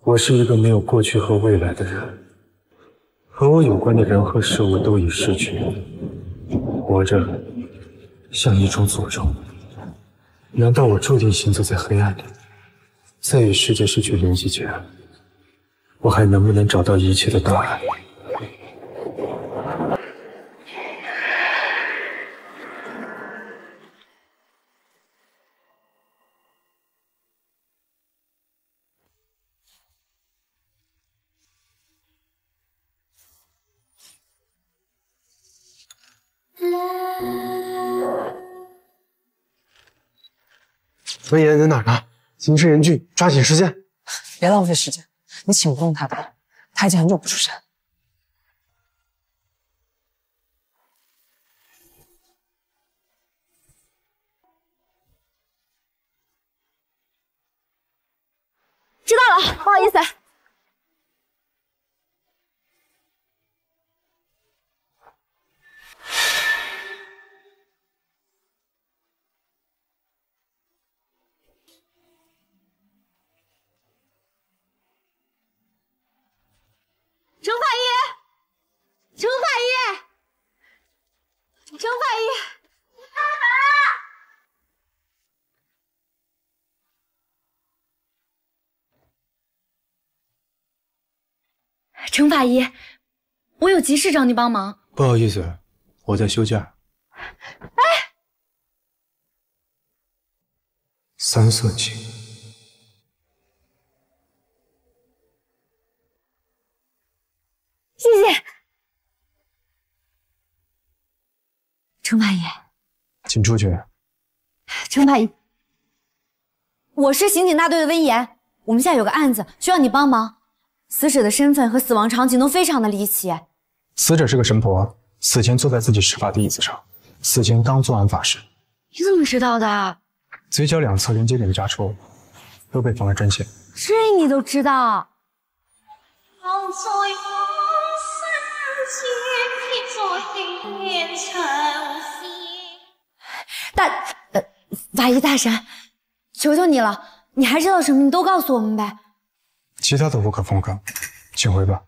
我是一个没有过去和未来的人，和我有关的人和事物都已逝去，活着像一种诅咒。难道我注定行走在黑暗里，在与世界失去联系前，我还能不能找到一切的答案？文言在哪儿呢？行事严峻，抓紧时间。别浪费时间，你请不动他的，他已经很久不出山。知道了，不好意思。程法医，程法医，程法医，程法医，我有急事找你帮忙。不好意思，我在休假。哎，三色堇。谢谢。程法医，请出去。程法医，我是刑警大队的温言，我们现在有个案子需要你帮忙。死者的身份和死亡场景都非常的离奇。死者是个神婆，死前坐在自己施法的椅子上，死前刚做完法事。你怎么知道的？嘴角两侧连接点的扎戳都被缝了针线。这你都知道？法医大神，求求你了，你还知道什么？你都告诉我们呗。其他的无可奉告，请回吧。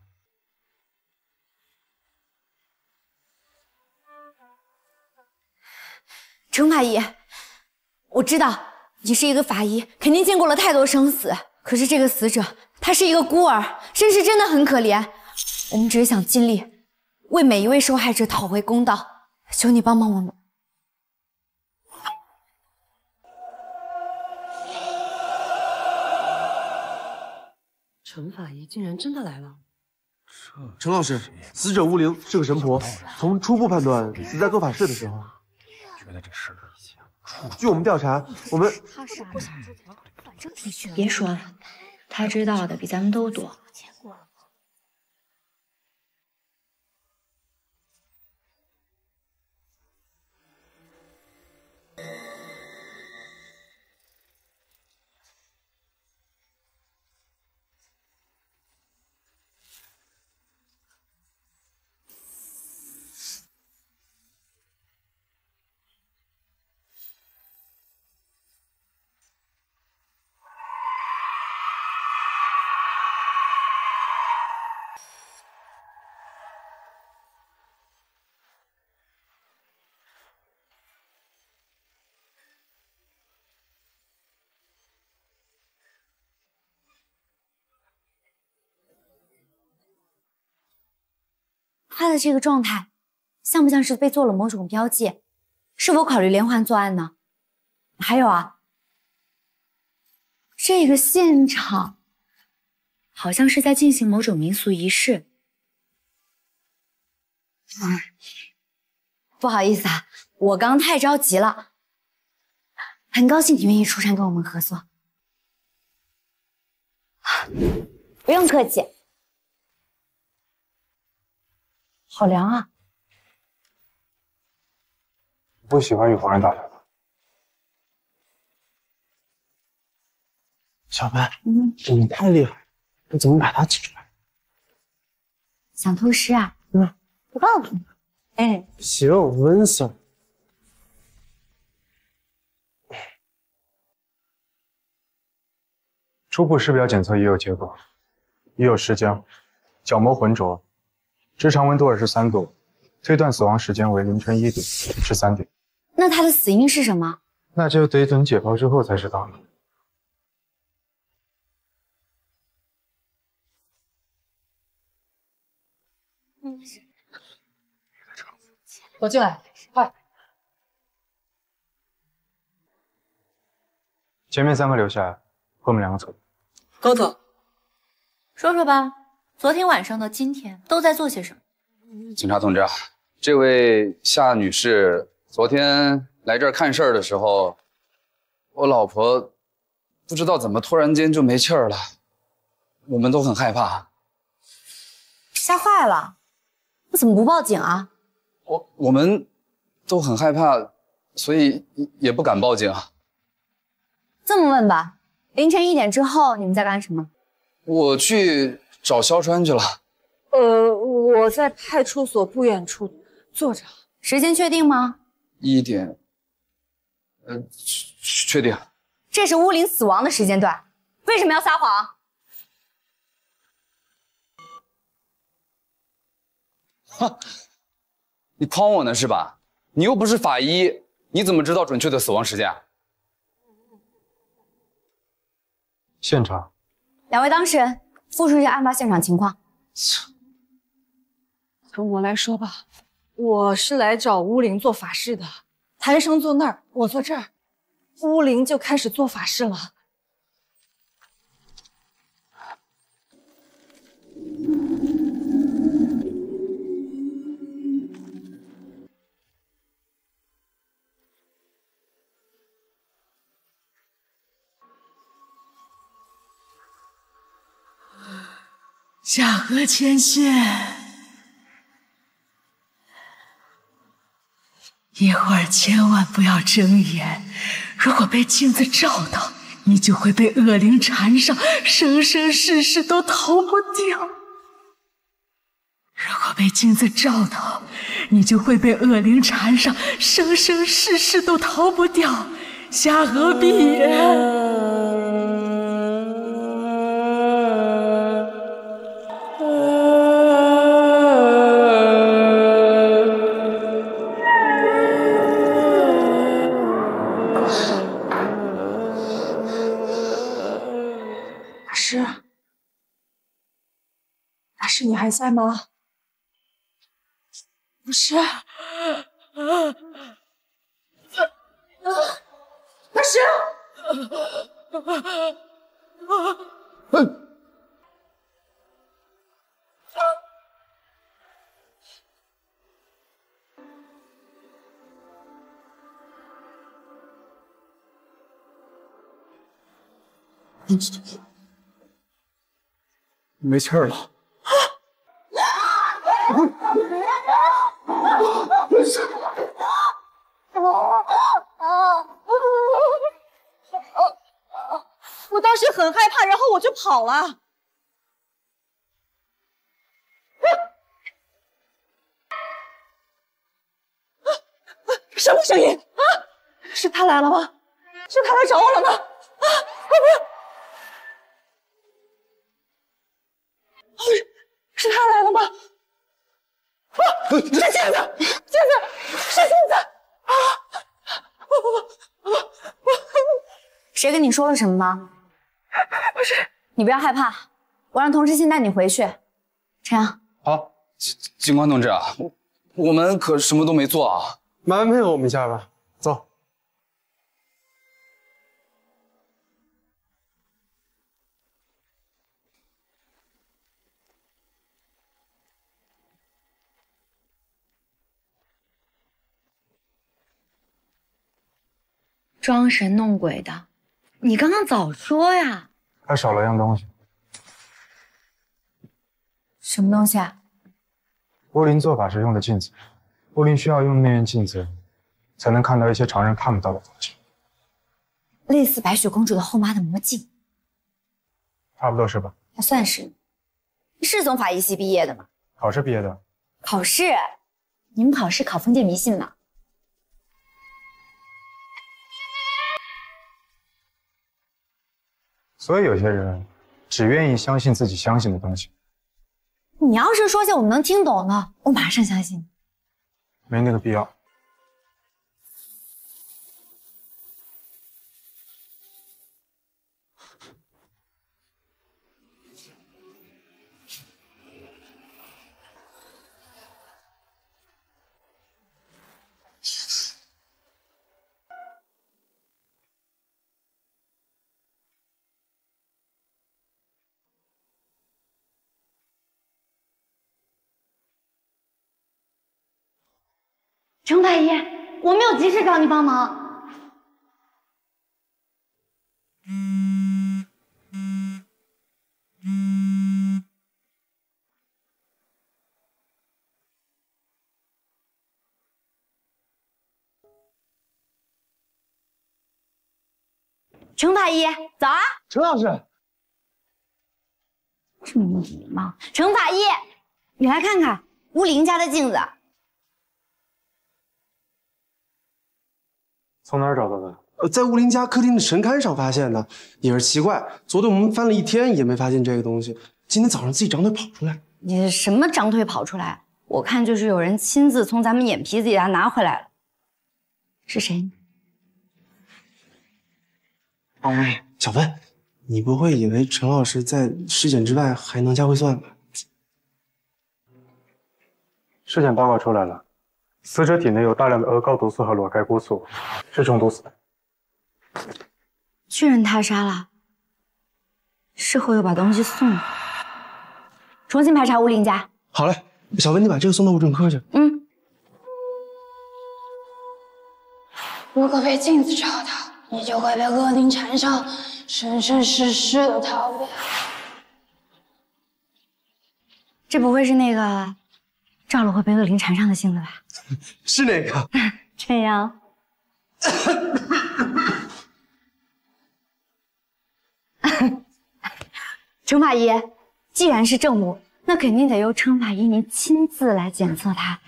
程法医，我知道你是一个法医，肯定见过了太多生死。可是这个死者，他是一个孤儿，身世真的很可怜。我们只是想尽力为每一位受害者讨回公道，求你帮帮我们。程法医竟然真的来了！程老师，死者巫灵是个神婆，从初步判断死在做法事的时候。觉得这事据我们调查，我们别说了，他知道的比咱们都多。他的这个状态，像不像是被做了某种标记？是否考虑连环作案呢？还有啊，这个现场好像是在进行某种民俗仪式。不好意思啊，我刚太着急了。很高兴你愿意出山跟我们合作。不用客气。好凉啊！不喜欢与活人打交道。小白，你太厉害了，你怎么把他请出来？想偷师啊？不告诉你。哎，行，温 Sir。初步尸表检测也有结果，已有尸僵，角膜浑浊，直肠温度23度，推断死亡时间为凌晨1点至3点。那他的死因是什么？那就得等解剖之后才知道了。走进来，快！前面3个留下来，后面2个走。高总，说说吧，昨天晚上到今天都在做些什么？警察同志啊，这位夏女士昨天来这儿看事儿的时候，我老婆不知道怎么突然间就没气儿了，我们都很害怕。吓坏了，那怎么不报警啊？我们都很害怕，所以也不敢报警。这么问吧，凌晨1点之后你们在干什么？我去找肖川去了。我在派出所不远处坐着。时间确定吗1点，确定。这是乌林死亡的时间段，为什么要撒谎？哈，你诓我呢是吧？你又不是法医，你怎么知道准确的死亡时间啊？现场2位当事人，复述一下案发现场情况。从我来说吧，我是来找乌灵做法事的，谭生坐那儿，我坐这儿，乌灵就开始做法事了。下颌牵线，一会儿千万不要睁眼，如果被镜子照到，你就会被恶灵缠上，生生世世都逃不掉。如果被镜子照到，你就会被恶灵缠上，生生世世都逃不掉。下颌闭眼。大师，你还在吗？不是，大师，没气儿了。我当时很害怕，然后我就跑了。什么声音啊？是他来了吗？是他来找我了吗？是他来了吗？是镜子，是镜子啊！谁跟你说了什么吗？不是，你不要害怕，我让同事先带你回去。陈阳，好，警官同志啊，我们可什么都没做啊。麻烦配合我们一下吧，走。装神弄鬼的，你刚刚早说呀！还少了样东西。什么东西啊？乌灵做法时用的镜子，乌灵需要用那面镜子，才能看到一些常人看不到的东西。类似白雪公主的后妈的魔镜，差不多是吧？还算是。你是从法医系毕业的吗？考试毕业的。考试？你们考试考封建迷信呢？所以有些人只愿意相信自己相信的东西。你要是说些我们能听懂的，我马上相信你。没那个必要。程太医，我没有及时找你帮忙。程太医，早啊！程老师，这么没礼貌。程法医，你来看看吴玲家的镜子。从哪儿找到的？在吴林家客厅的神龛上发现的，也是奇怪。昨天我们翻了一天也没发现这个东西，今天早上自己长腿跑出来。你什么长腿跑出来？我看就是有人亲自从咱们眼皮子底下拿回来了。是谁呢？小芬，你不会以为陈老师在尸检之外还能加会算吧？尸检报告出来了，死者体内有大量的鹅膏毒素和裸盖菇素，是中毒死的。巨人他杀了，事后又把东西送了，重新排查吴玲家。好嘞，小芬，你把这个送到物证科去。嗯。如果被镜子照到，你就会被恶灵缠上，生生世世都逃不掉。这不会是那个照了会被恶灵缠上的镜子吧？是那个。这样。程法医，既然是证物，那肯定得由程法医您亲自来检测它，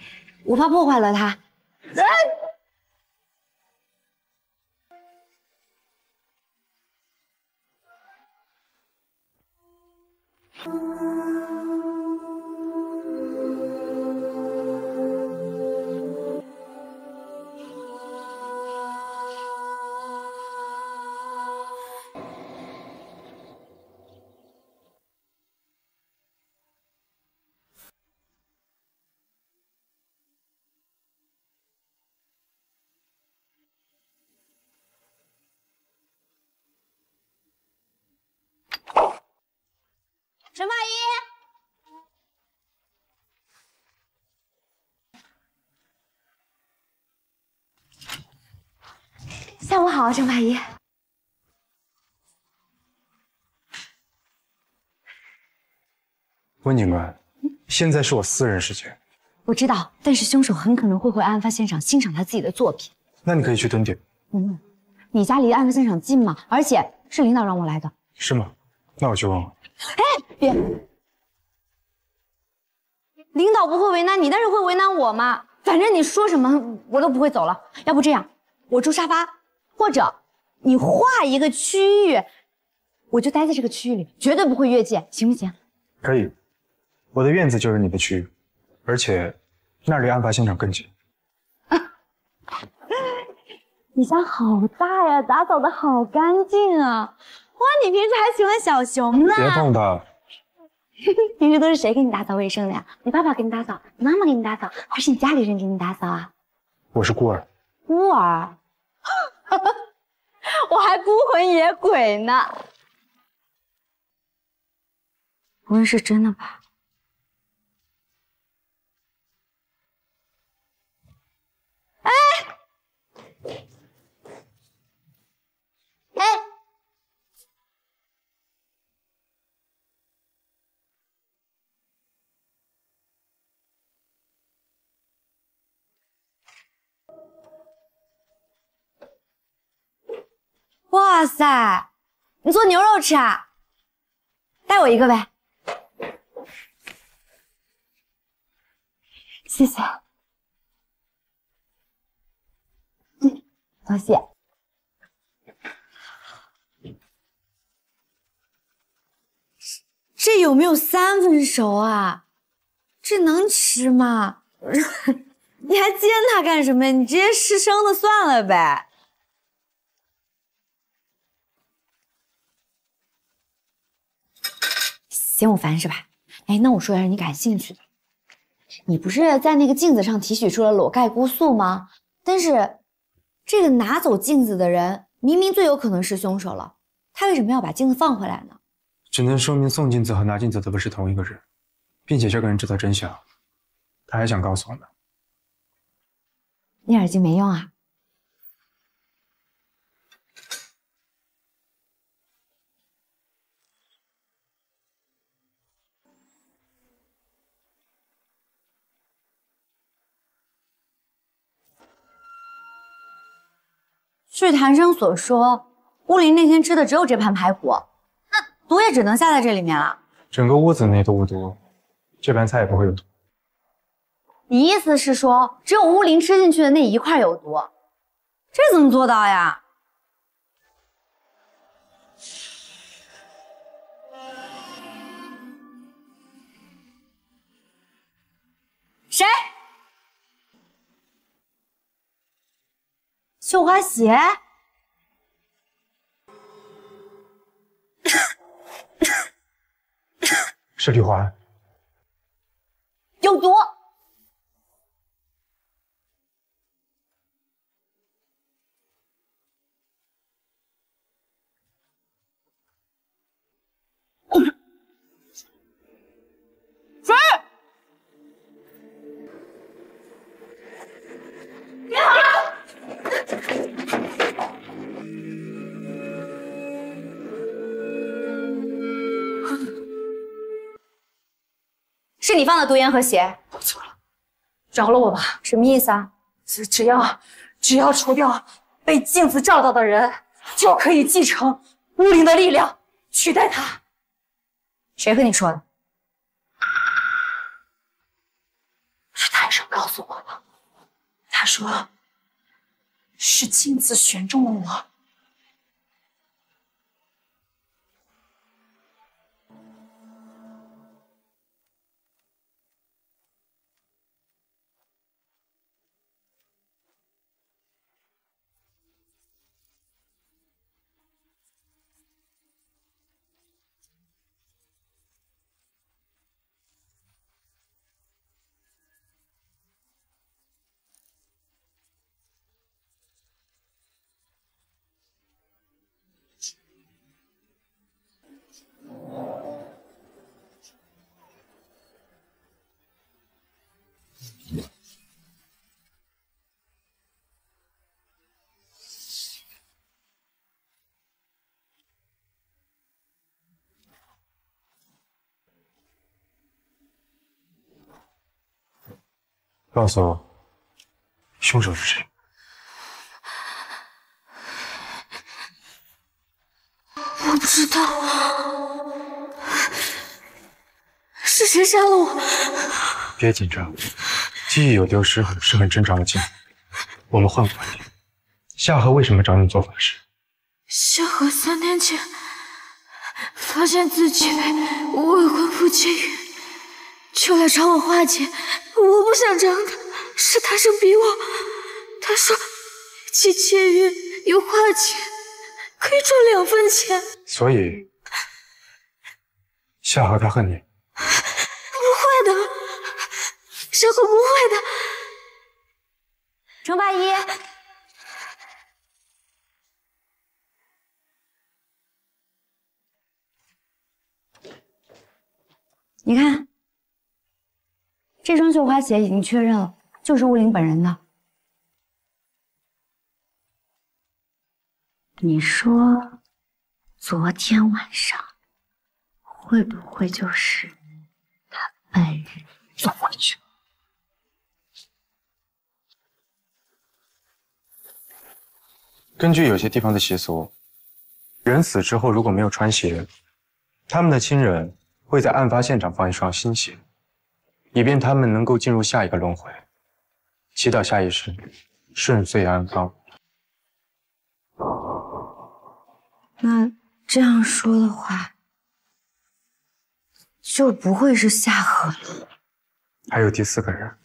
我怕破坏了它。程法医，下午好，程法医。温警官，现在是我私人时间。我知道，但是凶手很可能会回案发现场欣赏他自己的作品。那你可以去蹲点。你家离案发现场近吗？而且是领导让我来的。是吗？那我去问问。哎，别！领导不会为难你，但是会为难我吗？反正你说什么我都不会走了。要不这样，我住沙发，或者你划一个区域，我就待在这个区域里，绝对不会越界，行不行？可以，我的院子就是你的区域，而且那儿离案发现场更近。你家好大呀，打扫的好干净啊！哇，你平时还喜欢小熊呢？别碰它。平时都是谁给你打扫卫生的呀？你爸爸给你打扫，你妈妈给你打扫，还是你家里人给你打扫啊？我是孤儿。孤儿？我还孤魂野鬼呢。不会是真的吧？哎！哎！哇塞，你做牛肉吃啊？带我一个呗。谢谢。多谢。有没有3分熟啊？这能吃吗？你还煎它干什么呀？你直接吃生的算了呗。嫌我烦是吧？哎，那我说点你感兴趣的。你不是在那个镜子上提取出了裸盖菇素吗？但是这个拿走镜子的人明明最有可能是凶手了，他为什么要把镜子放回来呢？只能说明送镜子和拿镜子的不是同一个人，并且这个人知道真相，他还想告诉我们。你耳机没用啊？据谭生所说，乌林那天吃的只有这盘排骨，那毒也只能下在这里面了。整个屋子内都无毒，这盘菜也不会有毒。你意思是说，只有乌林吃进去的那一块有毒？这怎么做到呀？谁？绣花鞋？是李环。有毒！谁？别跑！是你放的毒烟和血。我错了，饶了我吧。什么意思啊？只要除掉被镜子照到的人，就可以继承巫灵的力量，取代他。谁和你说的？是谭生告诉我的。他说是镜子选中了我。告诉我，凶手是谁？我不知道是谁杀了我。别紧张，记忆有丢失是很正常的境遇。我们换个问题，夏荷为什么找你做法事？夏荷3天前发现自己被未婚夫窃孕，就来找我化解。我不想这样的，是谭生逼我。他说既窃孕又化解，可以赚2分钱。所以夏荷她恨你？不会的，夏荷不会的。程八一，你看，这双绣花鞋已经确认了，就是乌灵本人的。你说，昨天晚上会不会就是他本人走过去？根据有些地方的习俗，人死之后如果没有穿鞋，他们的亲人会在案发现场放一双新鞋，以便他们能够进入下一个轮回，祈祷下一世顺遂安康。那这样说的话，就不会是夏荷了。还有第4个人，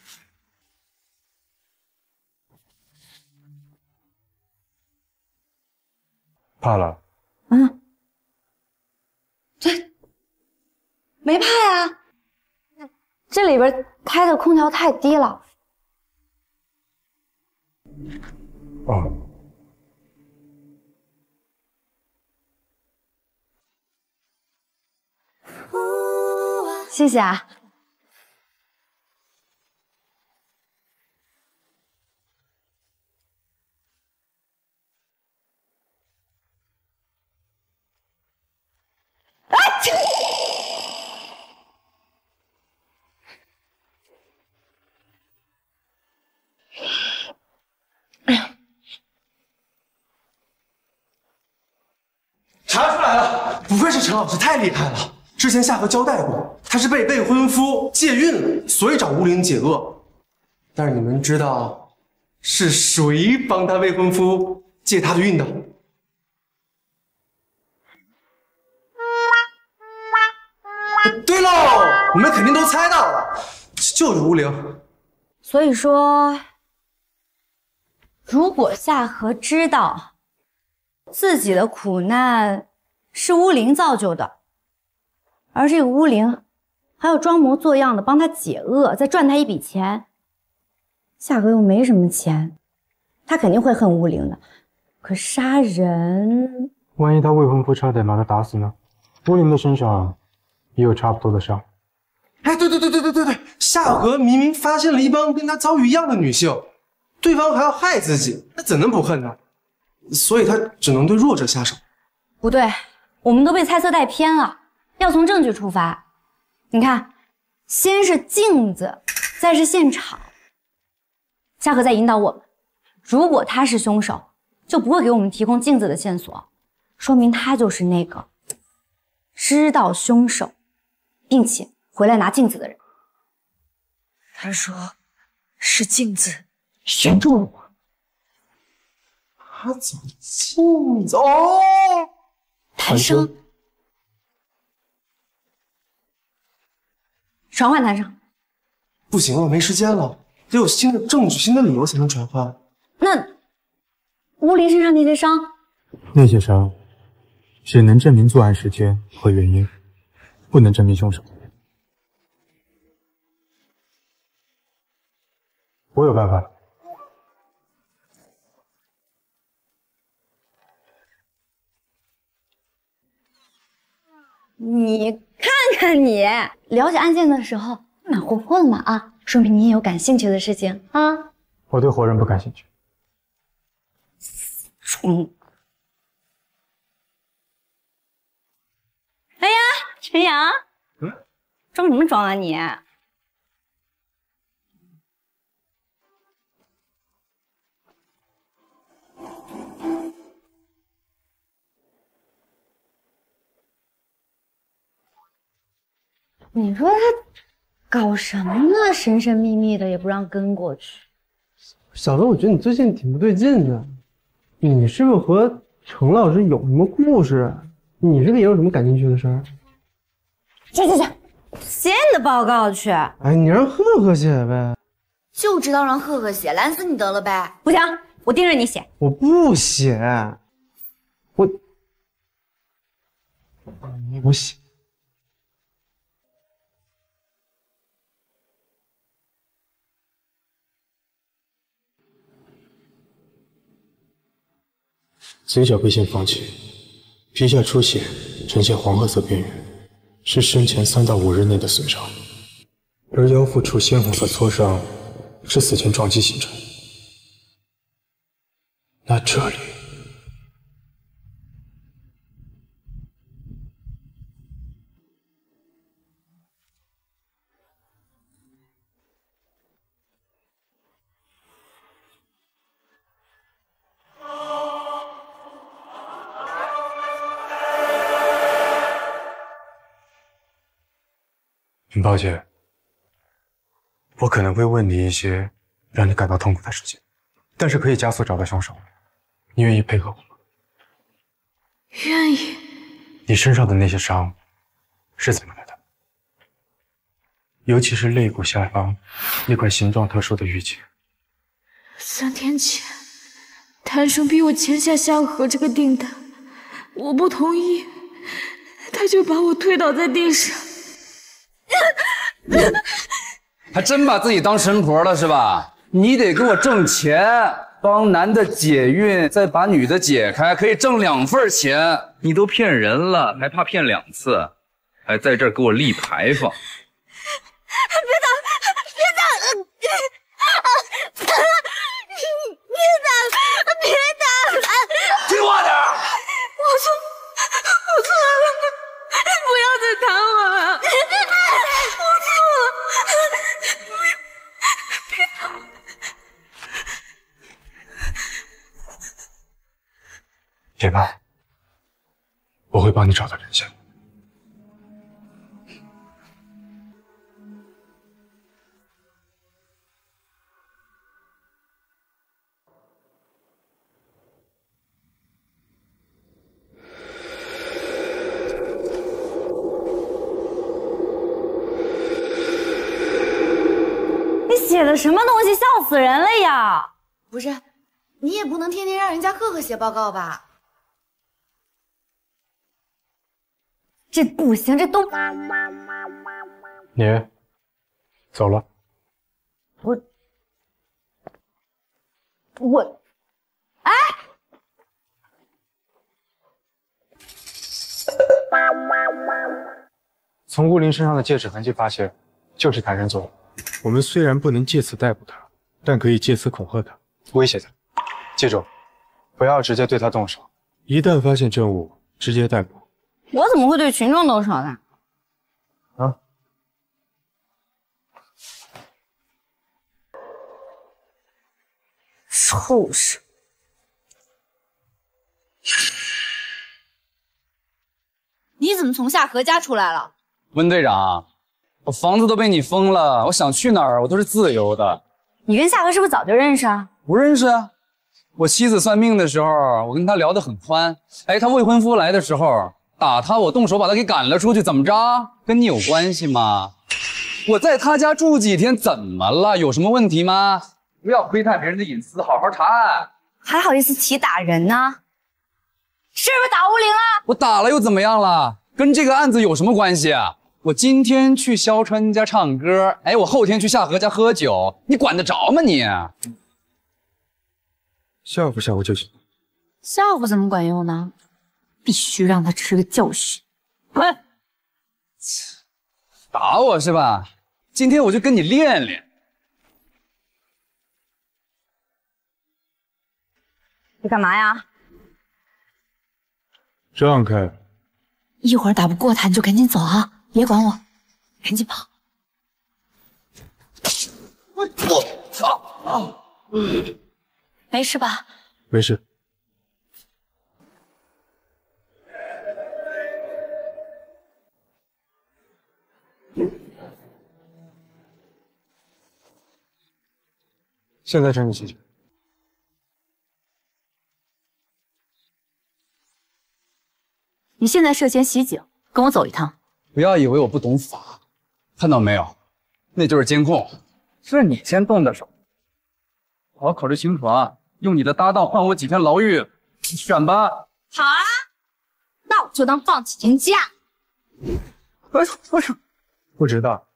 怕了？对，没怕呀。这里边开的空调太低了。哦。谢谢啊。查出来了，不愧是陈老师，太厉害了。之前夏荷交代过，他是被未婚夫借孕了，所以找巫灵解厄。但是你们知道是谁帮他未婚夫借他的孕的？对喽，我们肯定都猜到了，就是巫灵。所以说，如果夏荷知道自己的苦难是巫灵造就的，而这个巫灵还要装模作样的帮他解厄，再赚他一笔钱，夏荷又没什么钱，他肯定会恨巫灵的。可杀人，万一他未婚夫差点把他打死呢？巫灵的身上也有差不多的伤。哎，对，夏荷明明发现了一帮跟他遭遇一样的女性，对方还要害自己，那怎能不恨呢？所以他只能对弱者下手。不对，我们都被猜测带偏了，要从证据出发。你看，先是镜子，再是现场，夏荷在引导我们。如果他是凶手，就不会给我们提供镜子的线索，说明他就是那个知道凶手，并且回来拿镜子的人。他说是镜子选中了我。他走镜子哦，谭生，传唤谭生。不行了，没时间了，得有新的证据、新的理由才能传唤。那巫灵身上那些伤，那些伤只能证明作案时间和原因，不能证明凶手。我有办法。你看看你，了解案件的时候马虎虎的嘛啊，说明你也有感兴趣的事情啊。我对活人不感兴趣。哎呀，陈阳，装什么装啊你？你说他搞什么呢？神神秘秘的也不让跟过去。小子，我觉得你最近挺不对劲的，你是不是和程老师有什么故事？你是不是也有什么感兴趣的事儿？去，写你的报告去。哎，你让赫赫写呗。就知道让赫赫写，懒死你得了呗。不行，我盯着你写。我不写，我写。颈小背线放起，皮下出血，呈现黄褐色边缘，是生前3到5日内的损伤，而腰腹处鲜红色挫伤是死前撞击形成。那这里很抱歉，我可能会问你一些让你感到痛苦的事情，但是可以加速找到凶手。你愿意配合我吗？愿意。你身上的那些伤是怎么来的？尤其是肋骨下方那块形状特殊的淤青。3天前，谭生逼我签下夏荷这个订单，我不同意，他就把我推倒在地上。还真把自己当神婆了是吧？你得给我挣钱，帮男的解孕，再把女的解开，可以挣2份钱。你都骗人了，还怕骗2次？还在这儿给我立牌坊？别打！听话点！我错了，不要再打我了！我错了，别打我！别怕，我会帮你找到真相。你写的什么东西？笑死人了呀！不是，你也不能天天让人家赫赫写报告吧？这不行，这都……你走了。我，哎，从乌林身上的戒指痕迹发现，就是谭生做的。我们虽然不能借此逮捕他，但可以借此恐吓他，威胁他。记住，不要直接对他动手，一旦发现证物，直接逮捕。我怎么会对群众动手呢？啊？畜生！你怎么从夏荷家出来了？温队长，我房子都被你封了，我想去哪儿我都是自由的。你跟夏荷是不是早就认识啊？不认识啊。我妻子算命的时候，我跟她聊得很宽。哎，她未婚夫来的时候打她，我动手把她给赶了出去，怎么着？跟你有关系吗？我在她家住几天，怎么了？有什么问题吗？不要窥探别人的隐私，好好查案。还好意思提打人呢？是不是打乌灵了？我打了又怎么样了？跟这个案子有什么关系啊？我今天去肖川家唱歌，哎，我后天去夏荷家喝酒，你管得着吗你？吓唬吓唬就行。吓唬怎么管用呢？必须让他吃个教训。滚！打我是吧？今天我就跟你练练。你干嘛呀？让开！一会儿打不过他，你就赶紧走啊！别管我，赶紧跑！我操！没事吧？没事。现在趁你洗洗。你现在涉嫌袭警，跟我走一趟。不要以为我不懂法，看到没有？那就是监控，是你先动的手。好好考虑清楚啊！用你的搭档换我几天牢狱，你选吧。好啊，那我就当放几天假。不是，不知道。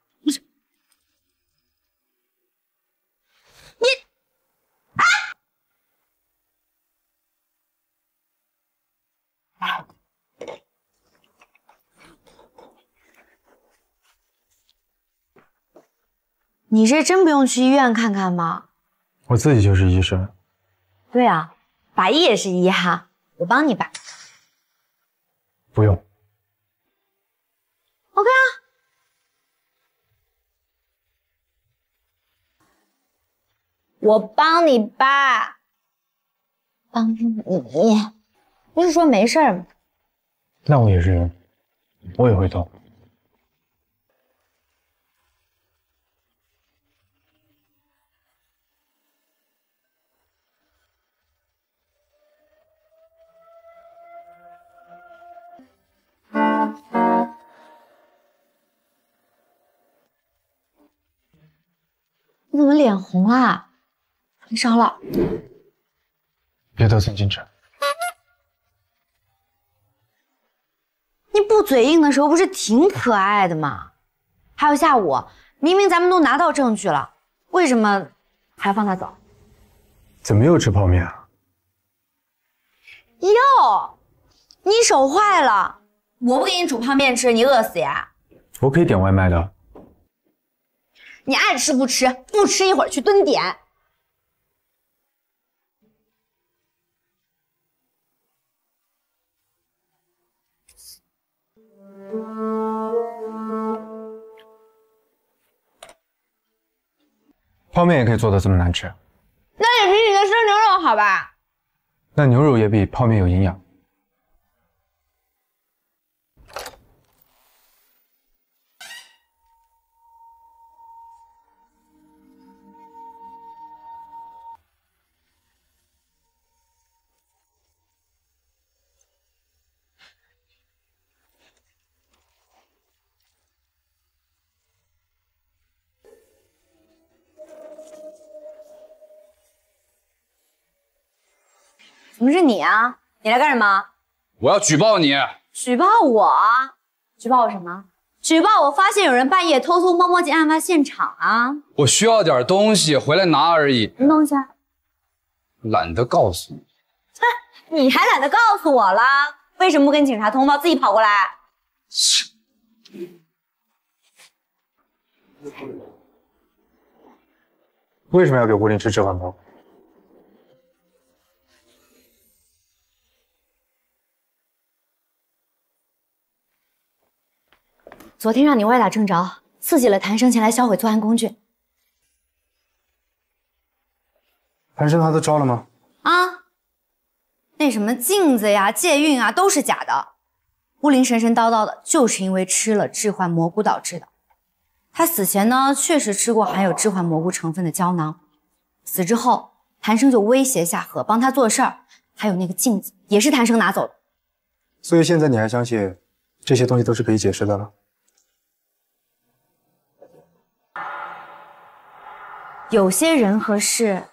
你是真不用去医院看看吗？我自己就是医生。对啊，法医也是医哈，我帮你吧。不用。OK 啊。我帮你吧，帮你。不是说没事儿吗？那我也是人，我也会痛。你怎么脸红啊？你烧了？别得寸进尺。你不嘴硬的时候不是挺可爱的吗？还有下午，明明咱们都拿到证据了，为什么还要放他走？怎么又吃泡面啊？哟，你手坏了，我不给你煮泡面吃，你饿死呀？我可以点外卖的。你爱吃不吃，不吃一会儿去蹲点。泡面也可以做的这么难吃？那也比你的生牛肉好吧？那牛肉也比泡面有营养。怎么是你啊？你来干什么？我要举报你！举报我？举报我什么？举报我发现有人半夜偷偷摸摸进案发现场啊！我需要点东西，回来拿而已。什么东西啊？懒得告诉你。哼，你还懒得告诉我了？为什么不跟警察通报，自己跑过来？为什么要给吴林吃置换包？昨天让你歪打正着，刺激了谭生前来销毁作案工具。谭生他都招了吗？啊，那什么镜子呀、借孕啊，都是假的。乌林神神叨叨的，就是因为吃了致幻蘑菇导致的。他死前呢，确实吃过含有致幻蘑菇成分的胶囊。死之后，谭生就威胁夏荷帮他做事儿，还有那个镜子也是谭生拿走的。所以现在你还相信这些东西都是可以解释的了？有些人和事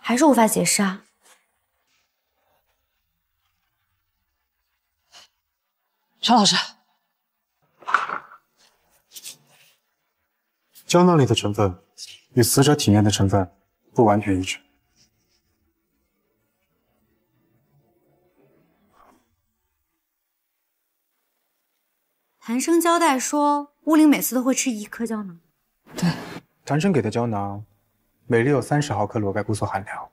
还是无法解释啊。邵老师，胶囊里的成分与死者体内的成分不完全一致。谭生交代说，乌灵每次都会吃1颗胶囊。对，谭生给的胶囊每粒有30毫克裸盖菇素含量，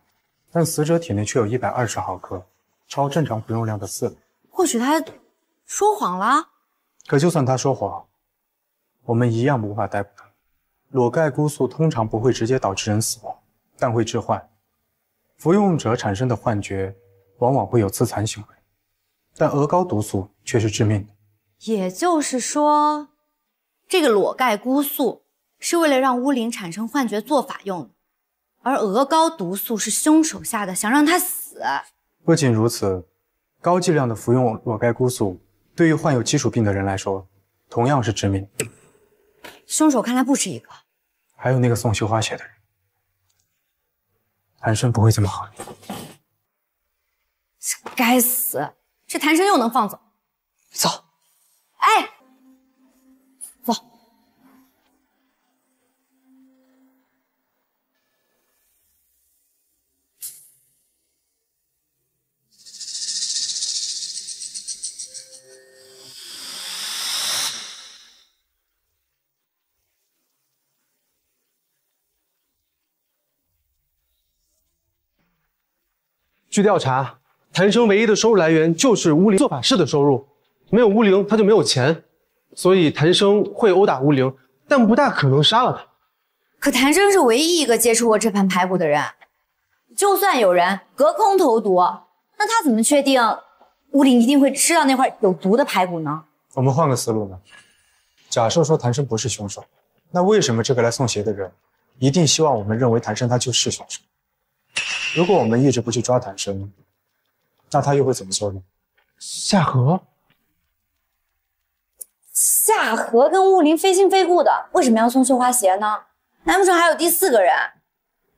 但死者体内却有120毫克，超正常服用量的4倍。或许他说谎了。可就算他说谎，我们一样无法逮捕他。裸盖菇素通常不会直接导致人死亡，但会致幻。服用者产生的幻觉往往会有自残行为，但鹅膏毒素却是致命的。也就是说，这个裸盖菇素是为了让乌灵产生幻觉做法用的，而鹅膏毒素是凶手下的，想让他死。不仅如此，高剂量的服用裸盖菇素对于患有基础病的人来说，同样是致命。凶手看来不止一个，还有那个送绣花鞋的人，谭生不会这么好。该死，这谭生又能放走？走。哎，走。据调查，谭生唯一的收入来源就是乌灵做法事的收入，没有乌灵他就没有钱，所以谭生会殴打乌灵，但不大可能杀了他。可谭生是唯一一个接触过这盘排骨的人，就算有人隔空投毒，那他怎么确定乌灵一定会吃到那块有毒的排骨呢？我们换个思路呢，假设说谭生不是凶手，那为什么这个来送鞋的人一定希望我们认为谭生他就是凶手？如果我们一直不去抓谭生，那他又会怎么做呢？夏荷，夏荷跟乌灵非亲非故的，为什么要送绣花鞋呢？难不成还有第4个人？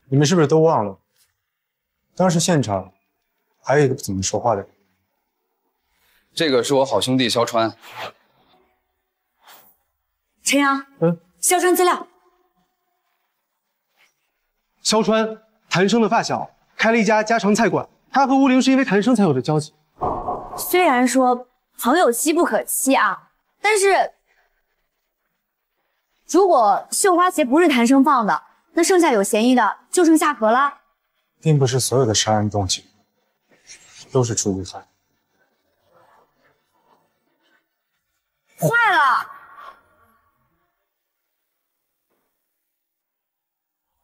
你们是不是都忘了，当时现场还有一个不怎么说话的人？这个是我好兄弟肖川。陈阳，肖川资料。肖川，谭生的发小，开了一家家常菜馆。他和乌灵是因为谭生才有的交集。虽然说朋友妻不可欺啊，但是如果绣花鞋不是谭生放的，那剩下有嫌疑的就剩夏荷了。并不是所有的杀人动机都是出于害。坏了！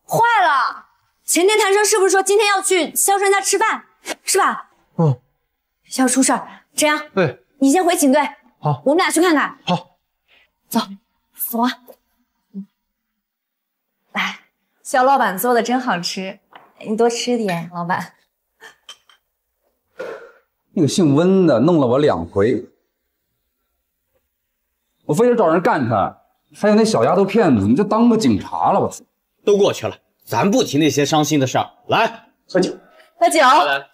坏了！前天谭生是不是说今天要去肖川家吃饭，是吧？嗯。要出事儿，陈阳，对，你先回警队。好，我们俩去看看。好，走，走啊！来，肖老板做的真好吃，你多吃点，老板。那个姓温的弄了我2回，我非得找人干他。还有那小丫头片子，你就当个警察了，我操！都过去了，咱不提那些伤心的事儿。来，喝酒，喝酒。来，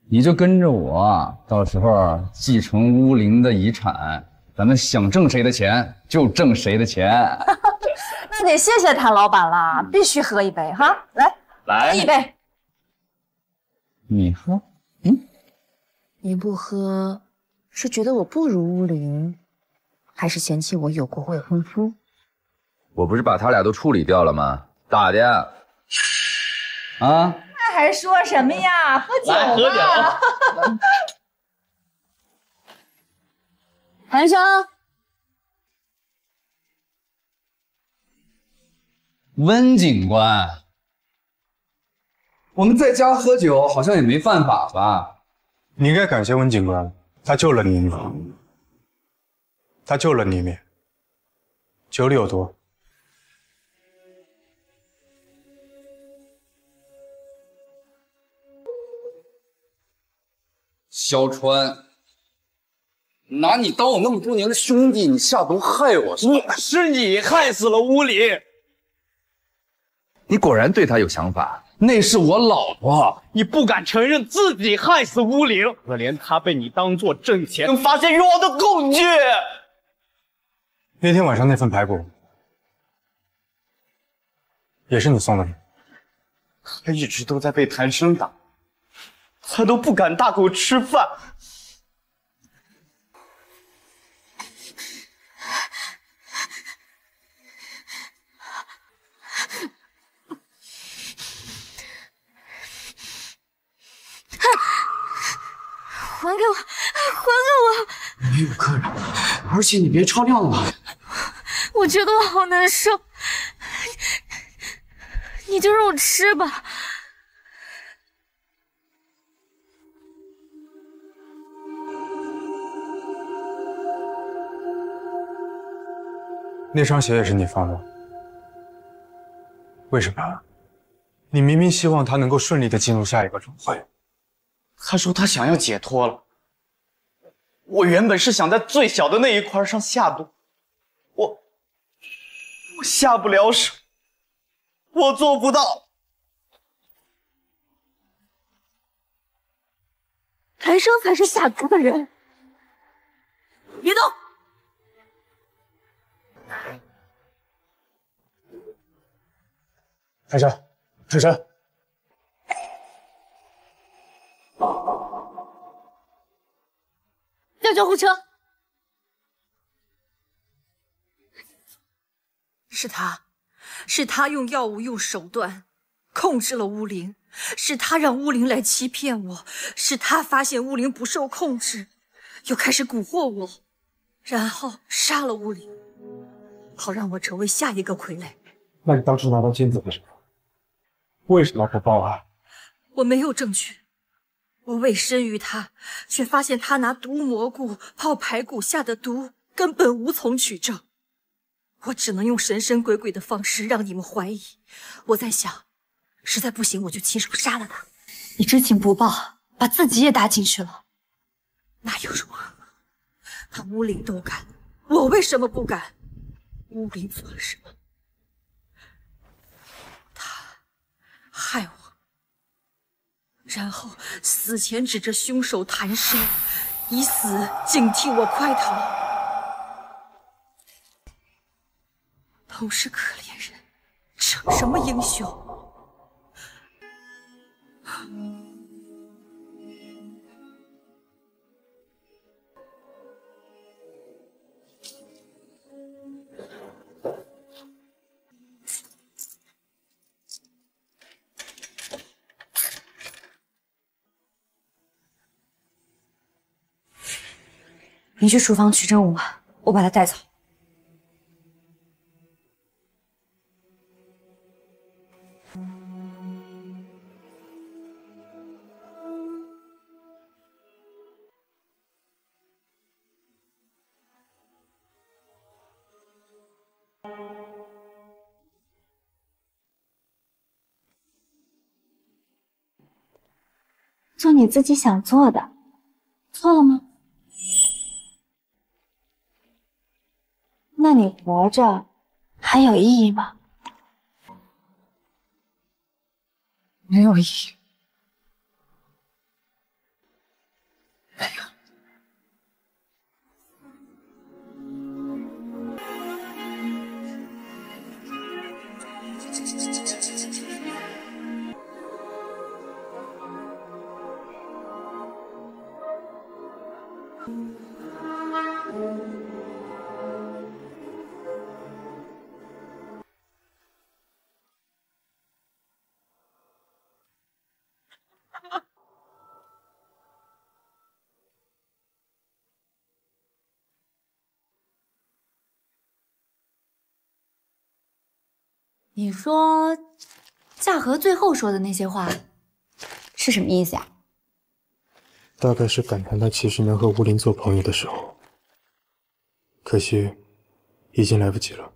你就跟着我，到时候继承乌灵的遗产，咱们想挣谁的钱就挣谁的钱。那得谢谢谭老板啦，必须喝一杯哈！来，喝一杯。你喝？你不喝，是觉得我不如乌灵，还是嫌弃我有过未婚夫？我不是把他俩都处理掉了吗？咋的？啊？那还说什么呀？喝酒吧。来喝酒。谭生，温警官，我们在家喝酒好像也没犯法吧？你应该感谢温警官，他救了你一命。他救了你一命，酒里有毒。肖川，拿你当我那么多年的兄弟，你下毒害我是你害死了乌灵。你果然对他有想法，那是我老婆。你不敢承认自己害死乌灵，可怜他被你当做挣钱跟发泄欲望的工具。那天晚上那份排骨，也是你送的吗？他一直都在被谭生打，他都不敢大口吃饭。还给我，还给我！没有客人，而且你别超量了。我觉得我好难受，你就让我吃吧。那双鞋也是你放的，为什么？你明明希望他能够顺利的进入下一个轮回。他说他想要解脱了。我原本是想在最小的那一块上下毒，我下不了手，我做不到。谭生才是下毒的人，别动！开车，开车。叫救护车！是他用药物、用手段控制了乌灵，是他让乌灵来欺骗我，是他发现乌灵不受控制，又开始蛊惑我，然后杀了乌灵，好让我成为下一个傀儡。那你当初拿到金子的时候，为什么不报案？我没有证据。我委身于他，却发现他拿毒蘑菇泡排骨下的毒根本无从取证，我只能用神神鬼鬼的方式让你们怀疑。我在想，实在不行我就亲手杀了他。你知情不报，把自己也搭进去了，那又如何？他乌灵都干，我为什么不敢？乌林做了什么？他害我，然后死前指着凶手弹声，以死警惕我快逃。都是可怜人，逞什么英雄？你去厨房取正午，我把它带走。做你自己想做的，错了吗？那你活着还有意义吗？没有意义。没有。你说夏荷最后说的那些话是什么意思呀？大概是感叹他其实能和乌林做朋友的时候，可惜已经来不及了。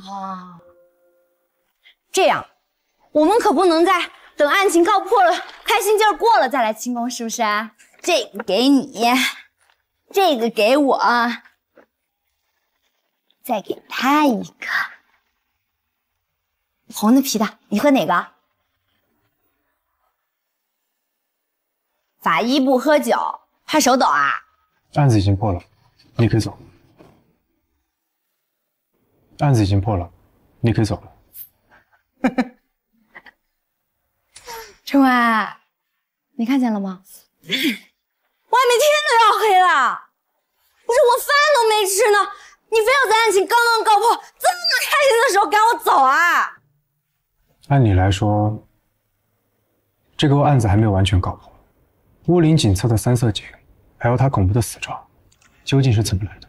哦，这样，我们可不能再等案情告破了，开心劲儿过了再来清宫，是不是？这个给你，这个给我，再给他一个红的皮的，你喝哪个？法医不喝酒，怕手抖啊？案子已经破了，你可以走。案子已经破了，你可以走了。春晚，你看见了吗？外面天都要黑了，不是我饭都没吃呢，你非要在案情刚刚告破，这么开心的时候赶我走啊？按理来说，这个案子还没有完全告破，乌林警测的3色井，还有他恐怖的死状，究竟是怎么来的？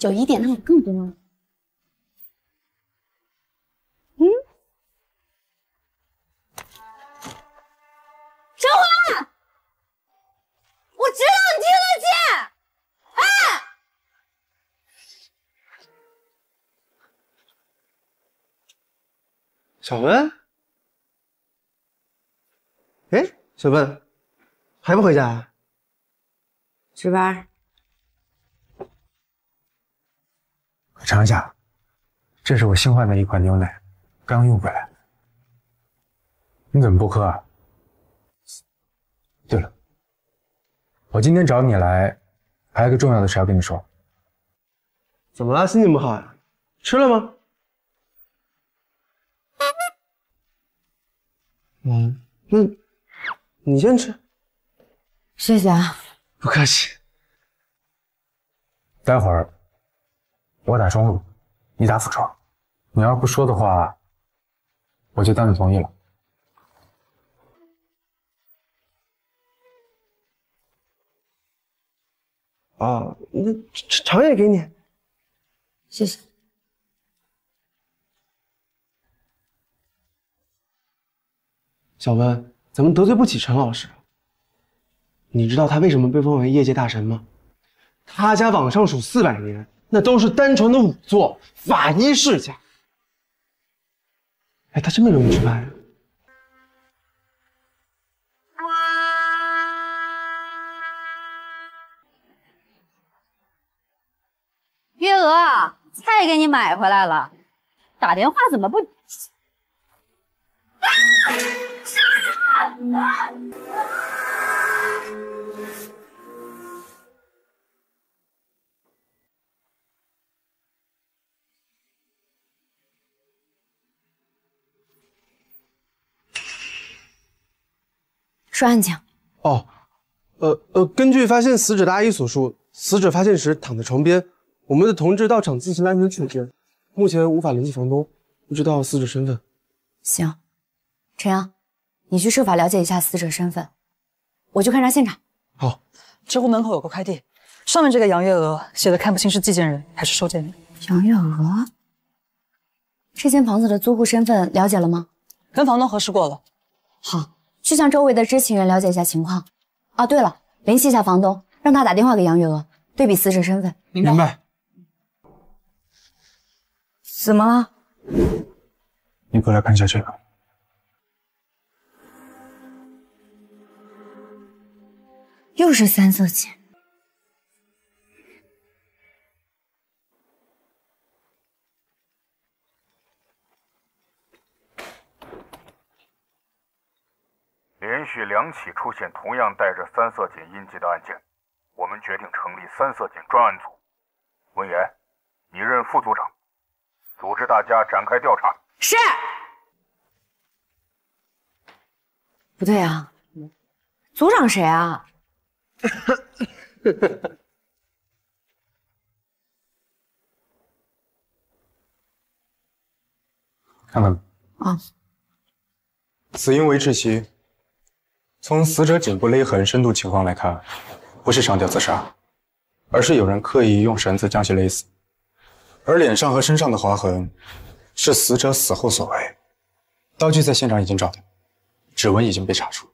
有一点，那我更不能。陈华，我知道你听得见，哎，小文，哎，小文，还不回家？值班。尝一下，这是我新换的一款牛奶，刚运回来。你怎么不喝啊？对了，我今天找你来，还有个重要的事要跟你说。怎么了？心情不好呀？吃了吗？那你先吃。谢谢啊。不客气。待会儿我打中路，你打辅窗。你要不说的话，我就当你同意了。啊，那肠也给你。谢谢。小温，咱们得罪不起陈老师。你知道他为什么被封为业界大神吗？他家往上数400年，那都是单传的仵作，法医世家。哎，他真没容易吃饭呀。月娥，菜给你买回来了，打电话怎么不？说案情。哦，根据发现死者的阿姨所述，死者发现时躺在床边，我们的同志到场进行了安全处置，目前无法联系房东，不知道死者身份。行，陈阳，你去设法了解一下死者身份，我去勘察现场。好。这户门口有个快递，上面这个杨月娥写的看不清是寄件人还是收件人。杨月娥，这间房子的租户身份了解了吗？跟房东核实过了。好。去向周围的知情人了解一下情况。啊，对了，联系一下房东，让他打电话给杨月娥，对比死者身份。明白。怎么了？你过来看一下这个。又是3色堇。连续2起出现同样带着3色堇印记的案件，我们决定成立3色堇专案组。文言，你任副组长，组织大家展开调查。是。不对啊，组长谁啊？看看。啊。死因为窒息。从死者颈部勒痕深度情况来看，不是上吊自杀，而是有人刻意用绳子将其勒死。而脸上和身上的划痕是死者死后所为，刀具在现场已经找到，指纹已经被查出。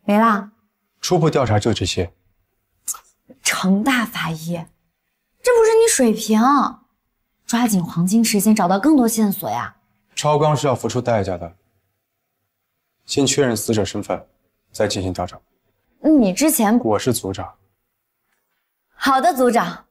没啦。初步调查就这些。程大法医，这不是你水平，抓紧黄金时间找到更多线索呀。超纲是要付出代价的。先确认死者身份，再进行调查。你之前……我是组长。好的，组长。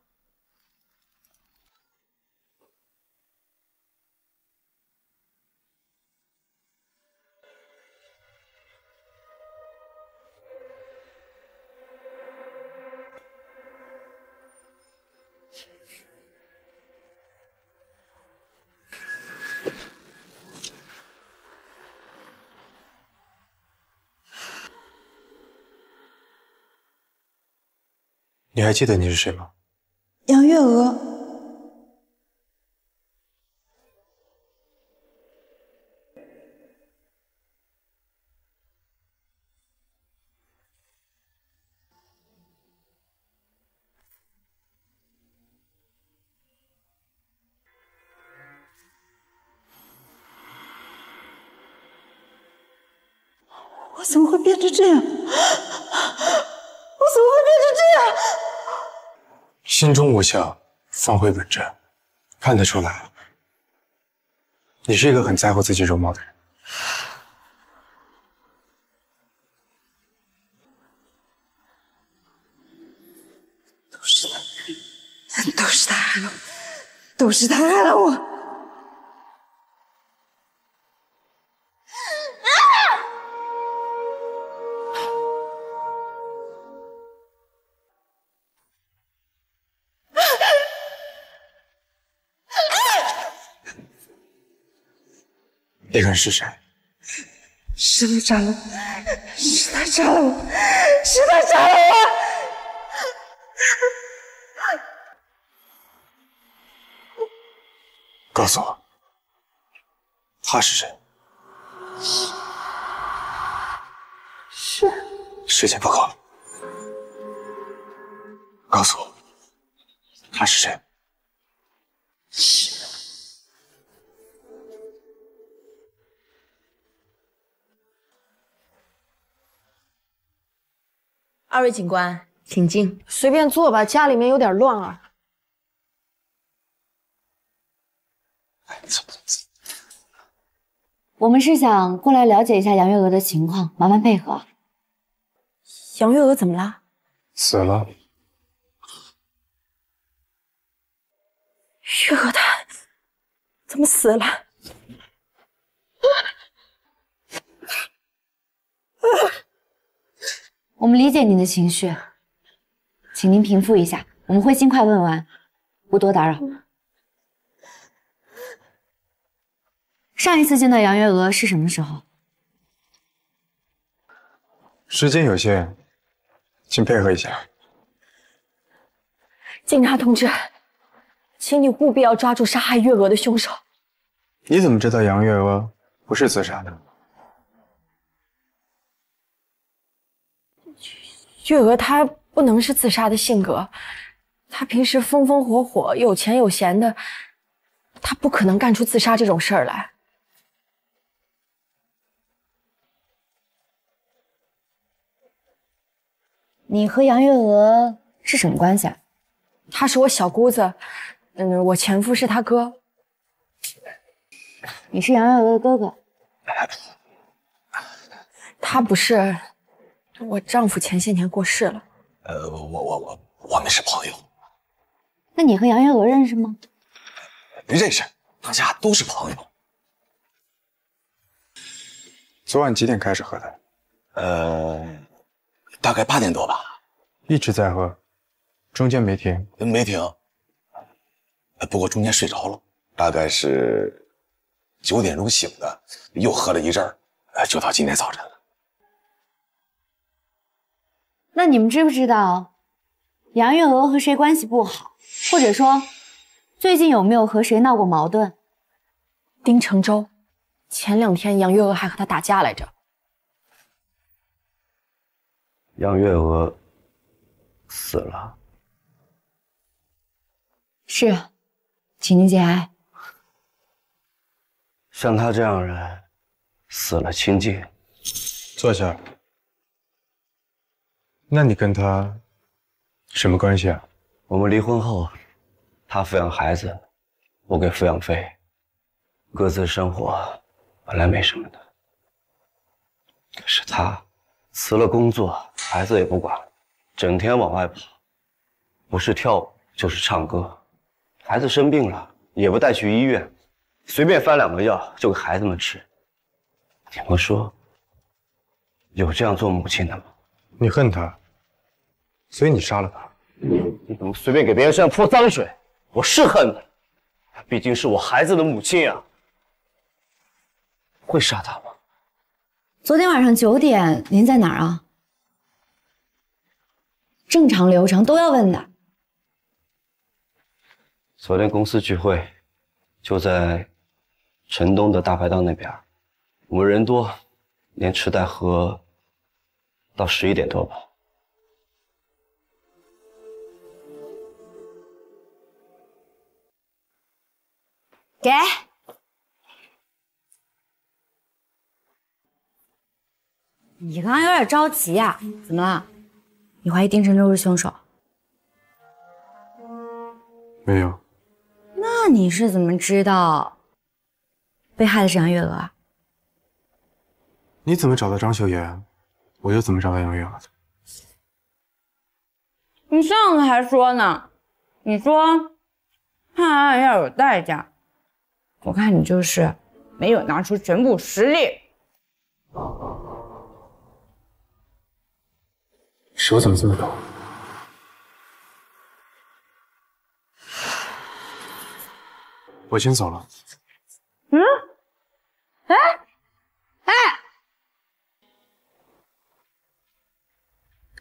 你还记得你是谁吗？杨月娥。我怎么会变成这样？我怎么会变成这样？心中无相，方会本真。看得出来，你是一个很在乎自己容貌的人。都是他害了我，都是他害了我。那个人是谁？是他杀了我，是他杀了我，是他杀了我！告诉我，他是谁？是。时间不够了，告诉我，他是谁？是。二位警官，请进。随便坐吧，家里面有点乱啊。我们是想过来了解一下杨月娥的情况，麻烦配合。杨月娥怎么了？死了。月娥她怎么死了？我们理解您的情绪，请您平复一下，我们会尽快问完，不多打扰。上一次见到杨月娥是什么时候？时间有限，请配合一下。警察同志，请你务必要抓住杀害月娥的凶手。你怎么知道杨月娥不是自杀的？月娥她不能是自杀的性格，她平时风风火火、有钱有闲的，她不可能干出自杀这种事儿来。你和杨月娥是什么关系啊？她是我小姑子，我前夫是她哥。你是杨月娥的哥哥？他不是，我丈夫前些年过世了。我们是朋友。那你和杨月娥认识吗？认识，大家都是朋友。昨晚几点开始喝的？大概8点多吧。一直在喝，中间没停？没停。不过中间睡着了，大概是9点钟醒的，又喝了一阵儿，就到今天早晨了。那你们知不知道杨月娥和谁关系不好，或者说最近有没有和谁闹过矛盾？丁承洲，前2天杨月娥还和他打架来着。杨月娥死了。是啊，请您节哀。像他这样人，死了清静。坐下。那你跟他什么关系啊？我们离婚后，他抚养孩子，我给抚养费，各自生活本来没什么的。可是他辞了工作，孩子也不管了，整天往外跑，不是跳舞就是唱歌。孩子生病了也不带去医院，随便翻2个药就给孩子们吃。你们说，有这样做母亲的吗？你恨他，所以你杀了他。你怎么随便给别人身上泼脏水？我是恨他，毕竟是我孩子的母亲啊。会杀他吗？昨天晚上9点您在哪儿啊？正常流程都要问的。昨天公司聚会，就在城东的大排档那边，我们人多，连吃带喝到11点多吧。给。你刚刚有点着急呀，怎么了？你怀疑丁承洲是凶手？没有。那你是怎么知道被害的是杨月娥啊？你怎么找到张秀妍，我又怎么找到杨月娥的？你上次还说呢，你说判案要有代价，我看你就是没有拿出全部实力。手怎么这么抖？我先走了。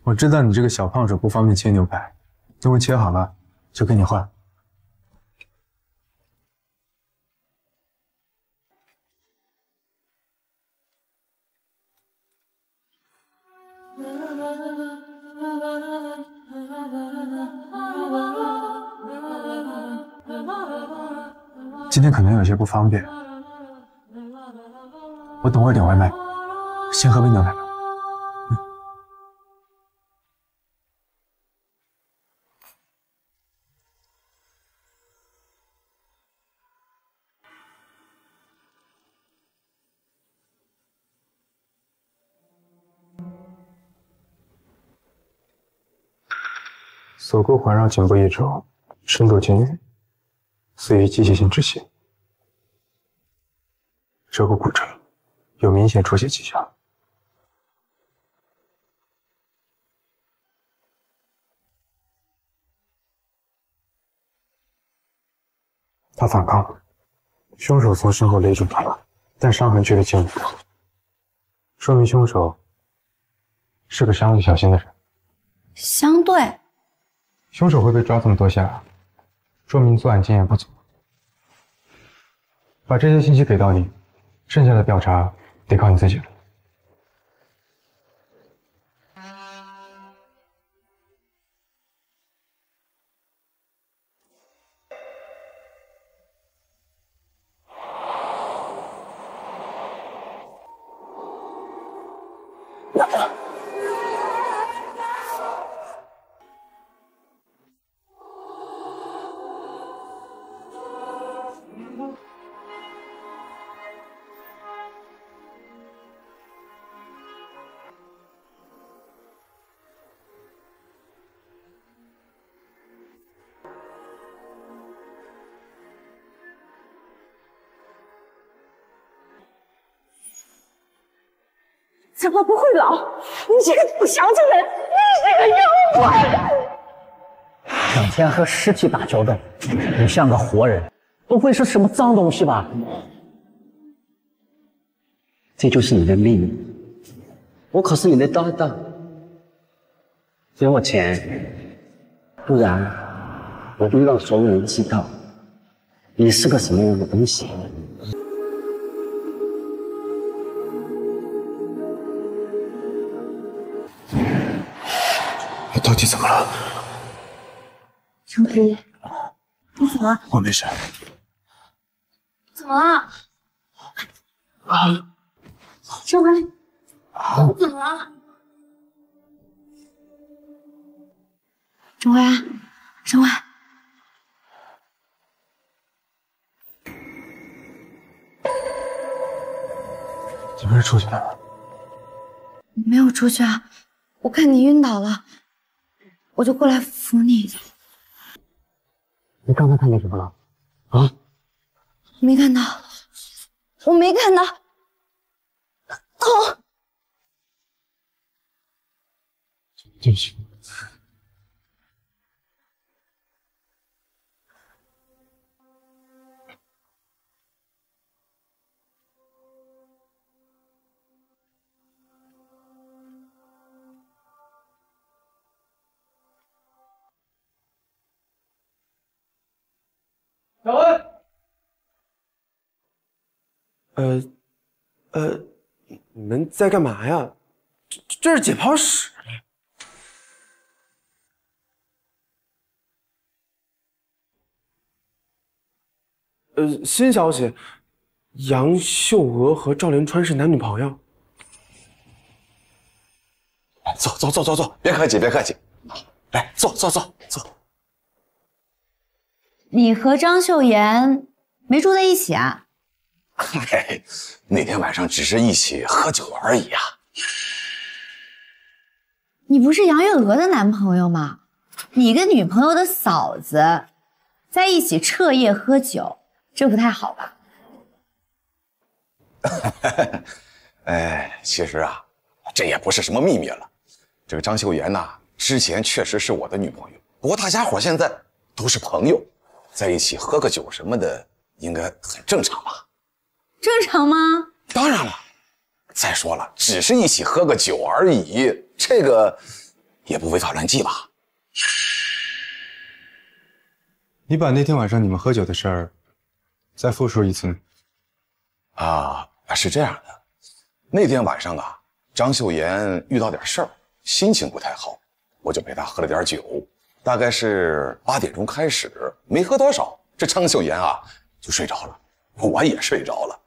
我知道你这个小胖手不方便切牛排，等我切好了就跟你换。今天可能有些不方便，我等会儿点外卖，先喝杯牛奶吧。锁骨环绕颈部一周，深度均匀，似于机械性窒息。舌骨骨折，有明显出血迹象。他反抗了，凶手从身后勒住他，但伤痕距离近不多，说明凶手是个相对小心的人。相对，凶手会被抓这么多下，说明作案经验不足。把这些信息给到你，剩下的调查得靠你自己了。怎么不会老？你这个不祥之人，你这个妖怪！整天和尸体打交道，你像个活人，不会是什么脏东西吧？这就是你的命，我可是你的搭档，给我钱，不然我会让所有人知道你是个什么样的东西。我到底怎么了？程皮，你怎么了？我没事。怎么了？郑怀，你怎么了？郑怀，郑怀，你不是出去了吗？没有出去啊，我看你晕倒了，我就过来扶你。你刚才看见什么了？啊？没看到，我没看到。痛！对不起。小恩，你们在干嘛呀？这是解剖室。新消息，杨秀娥和赵连川是男女朋友。坐，别客气，别客气，来，坐。你和张秀妍没住在一起啊？嗨，那天晚上只是一起喝酒而已啊。你不是杨月娥的男朋友吗？你跟女朋友的嫂子在一起彻夜喝酒，这不太好吧？哎，其实啊，这也不是什么秘密了。这个张秀妍呐，之前确实是我的女朋友，不过大家伙现在都是朋友，在一起喝个酒什么的，应该很正常吧？正常吗？当然了。再说了，只是一起喝个酒而已，这个也不违法乱纪吧？你把那天晚上你们喝酒的事儿再复述一次。是这样的，那天晚上啊，张秀妍遇到点事儿，心情不太好，我就陪她喝了点酒，大概是8点钟开始，没喝多少，这张秀妍啊就睡着了，我也睡着了。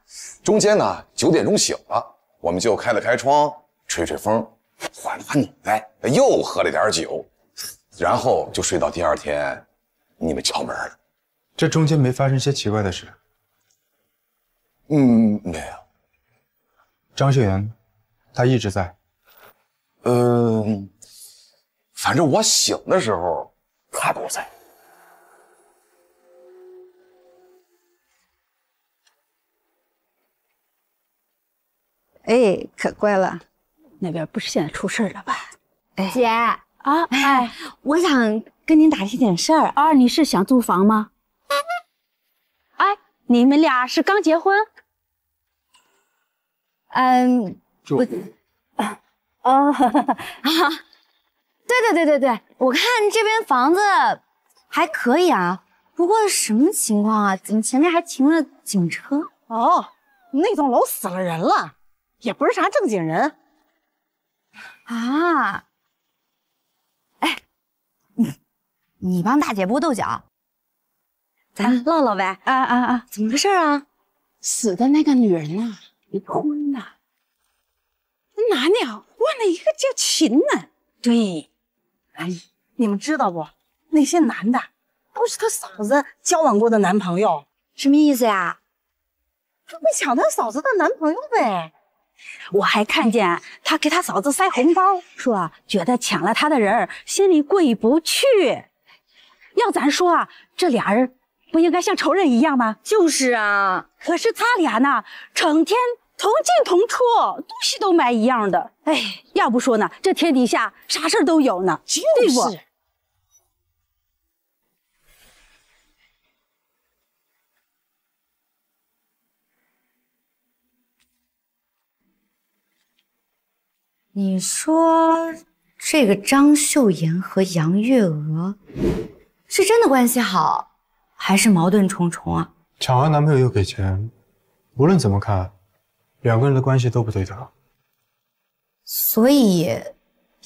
中间呢9点钟醒了，我们就开了开窗，吹吹风，缓了缓脑袋，又喝了点酒，然后就睡到第2天，你们敲门了。这中间没发生些奇怪的事？没有。张秀妍，她一直在。反正我醒的时候，他不在。哎，可怪了，那边不是现在出事了吧？哎，姐啊，哎，我想跟您打听点事儿啊。你是想租房吗？哎，你们俩是刚结婚？住。哦，对，我看这边房子还可以啊，不过什么情况啊？怎么前面还停了警车？哦，那栋楼死了人了，也不是啥正经人。啊，哎，你帮大姐拨豆角，咱唠唠呗。啊，怎么个事儿啊？死的那个女人呐，离婚了。那男的换了一个叫秦的。对，哎，你们知道不？那些男的都是他嫂子交往过的男朋友。什么意思呀？准备抢他嫂子的男朋友呗。我还看见他给他嫂子塞红包，说觉得抢了他的人心里过意不去。要咱说啊，这俩人不应该像仇人一样吗？就是啊，可是他俩呢，整天同进同出，东西都买一样的。哎，要不说呢，这天底下啥事儿都有呢，对不？你说这个张秀妍和杨月娥是真的关系好，还是矛盾重重啊？抢完男朋友又给钱，无论怎么看，两个人的关系都不对等。所以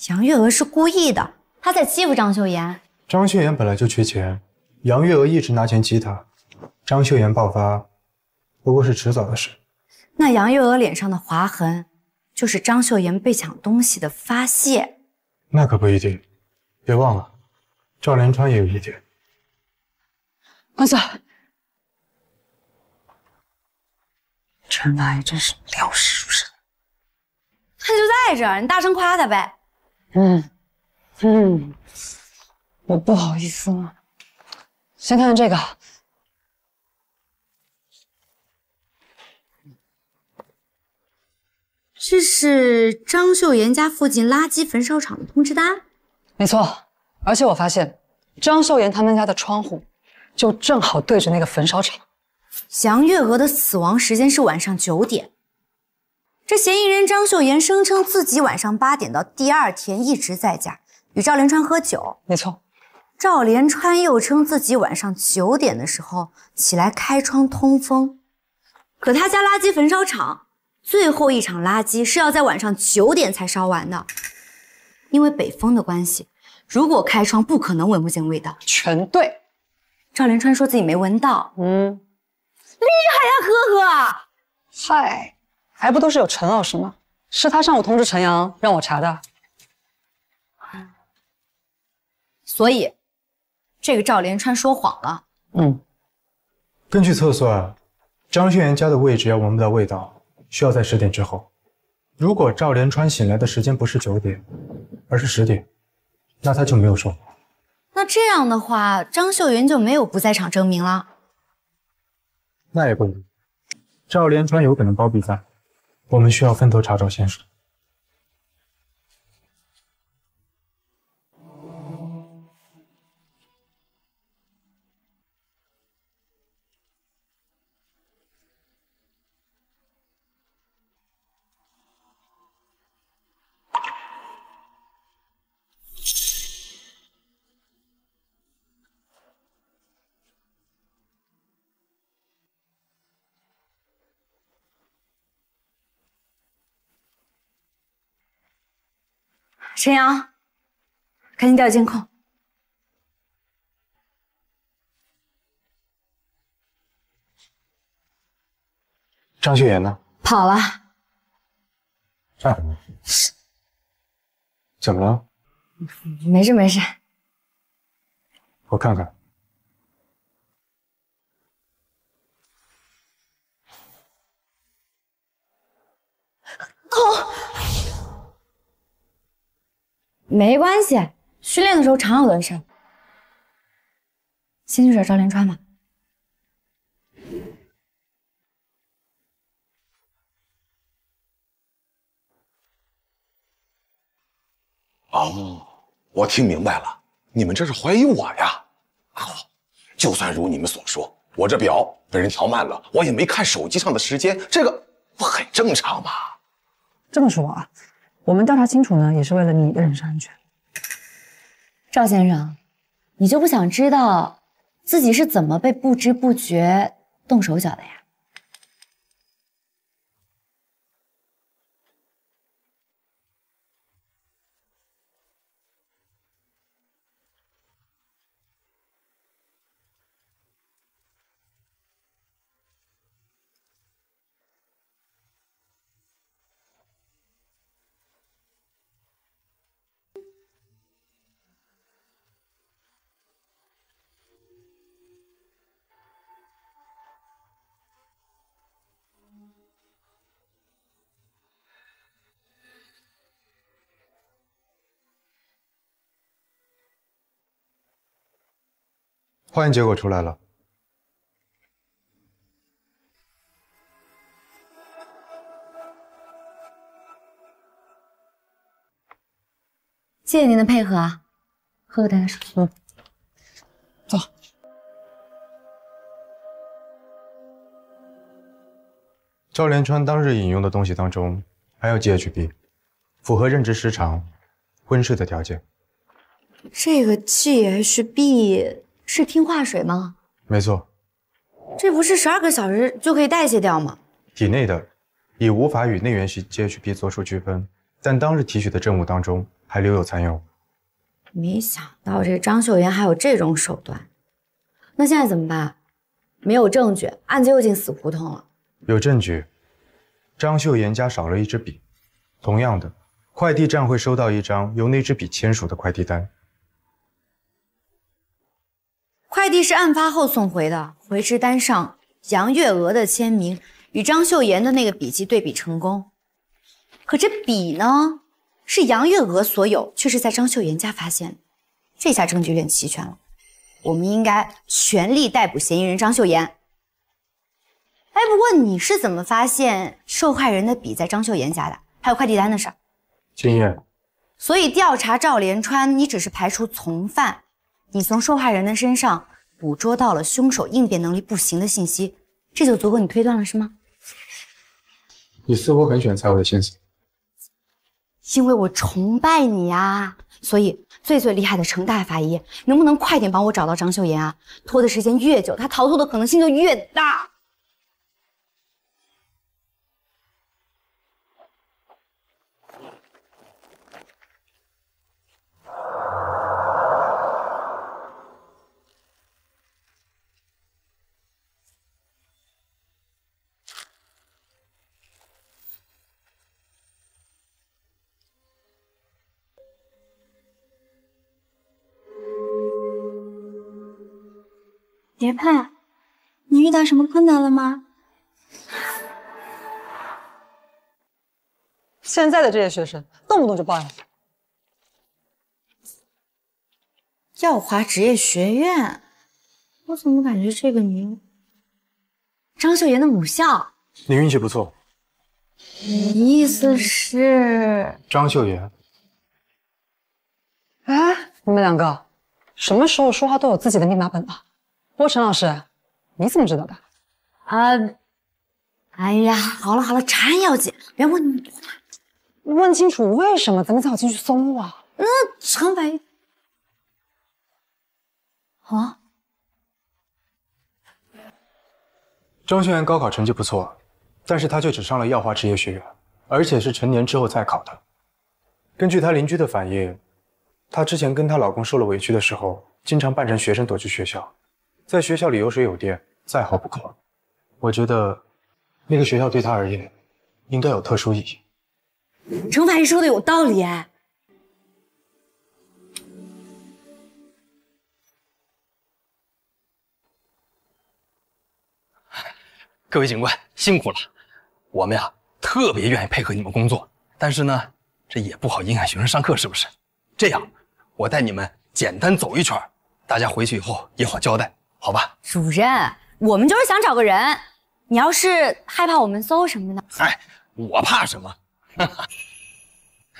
杨月娥是故意的，她在欺负张秀妍。张秀妍本来就缺钱，杨月娥一直拿钱激她，张秀妍爆发不过是迟早的事。那杨月娥脸上的划痕，就是张秀妍被抢东西的发泄。那可不一定，别忘了，赵连川也有一点。公子，陈大爷真是料事如神。他就在这儿，你大声夸他呗。我不好意思了。先看看这个。这是张秀妍家附近垃圾焚烧厂的通知单。没错，而且我发现张秀妍他们家的窗户就正好对着那个焚烧厂。杨月娥的死亡时间是晚上9点。这嫌疑人张秀妍声称自己晚上8点到第二天一直在家，与赵连川喝酒。没错。赵连川又称自己晚上9点的时候起来开窗通风。可他家垃圾焚烧厂最后一场垃圾是要在晚上9点才烧完的，因为北风的关系，如果开窗不可能闻不见味道。全对。赵连川说自己没闻到。厉害呀，呵呵。嗨，还不都是有陈老师吗？是他上午通知陈阳让我查的。所以，这个赵连川说谎了。根据测算，张秀妍家的位置要闻不到味道，需要在10点之后。如果赵连川醒来的时间不是9点，而是10点，那他就没有说谎。那这样的话，张秀妍就没有不在场证明了。那也不一定，赵连川有可能包庇在，我们需要分头查找线索。陈阳，赶紧调监控。张秀妍呢？跑了。怎么了？没事没事。我看看。痛。没关系，训练的时候常有的事。先去找赵连川吧。哦，我听明白了，你们这是怀疑我呀？好，就算如你们所说，我这表被人调慢了，我也没看手机上的时间，这个不很正常吗？这么说啊，我们调查清楚呢，也是为了你的人身安全。赵先生，你就不想知道自己是怎么被不知不觉动手脚的呀？化验结果出来了。谢谢您的配合啊，喝个淡水。走。赵连川当日饮用的东西当中含有 GHB， 符合认知失常、昏睡的条件。这个 GHB 是听话水吗？没错，这不是12个小时就可以代谢掉吗？体内的已无法与内源系 GHB 做出区分，但当日提取的证物当中还留有残油。没想到这张秀妍还有这种手段，那现在怎么办？没有证据，案子又进死胡同了。有证据，张秀妍家少了一支笔，同样的，快递站会收到一张由那支笔签署的快递单。快递是案发后送回的，回执单上杨月娥的签名与张秀妍的那个笔迹对比成功，可这笔呢，是杨月娥所有，却是在张秀妍家发现的，这下证据链齐全了。我们应该全力逮捕嫌疑人张秀妍。哎，不过你是怎么发现受害人的笔在张秀妍家的？还有快递单的事儿？经验。所以调查赵连川，你只是排除从犯，你从受害人的身上捕捉到了凶手应变能力不行的信息，这就足够你推断了，是吗？你似乎很喜欢猜我的心思。因为我崇拜你啊，所以最厉害的程大法医，能不能快点帮我找到张秀妍啊？拖的时间越久，他逃脱的可能性就越大。别怕，你遇到什么困难了吗？现在的这些学生动不动就抱怨。耀华职业学院，我怎么感觉这个名张秀妍的母校？你运气不错。你意思是张秀妍？哎，你们两个什么时候说话都有自己的密码本了？不过陈老师，你怎么知道的？哎呀，好了，查案要紧，别问那么多嘛。问清楚为什么咱们才好进去搜啊？那程法医啊，张秀妍高考成绩不错，但是她却只上了耀华职业学院，而且是成年之后再考的。根据她邻居的反映，她之前跟她老公受了委屈的时候，经常扮成学生躲去学校，在学校里有水有电，再好不过。我觉得那个学校对她而言应该有特殊意义。程法医说的有道理哎。各位警官辛苦了，我们呀特别愿意配合你们工作，但是呢，这也不好影响学生上课，是不是？这样，我带你们简单走一圈，大家回去以后也好交代。好吧？主任，我们就是想找个人，你要是害怕我们搜什么的，哎，我怕什么？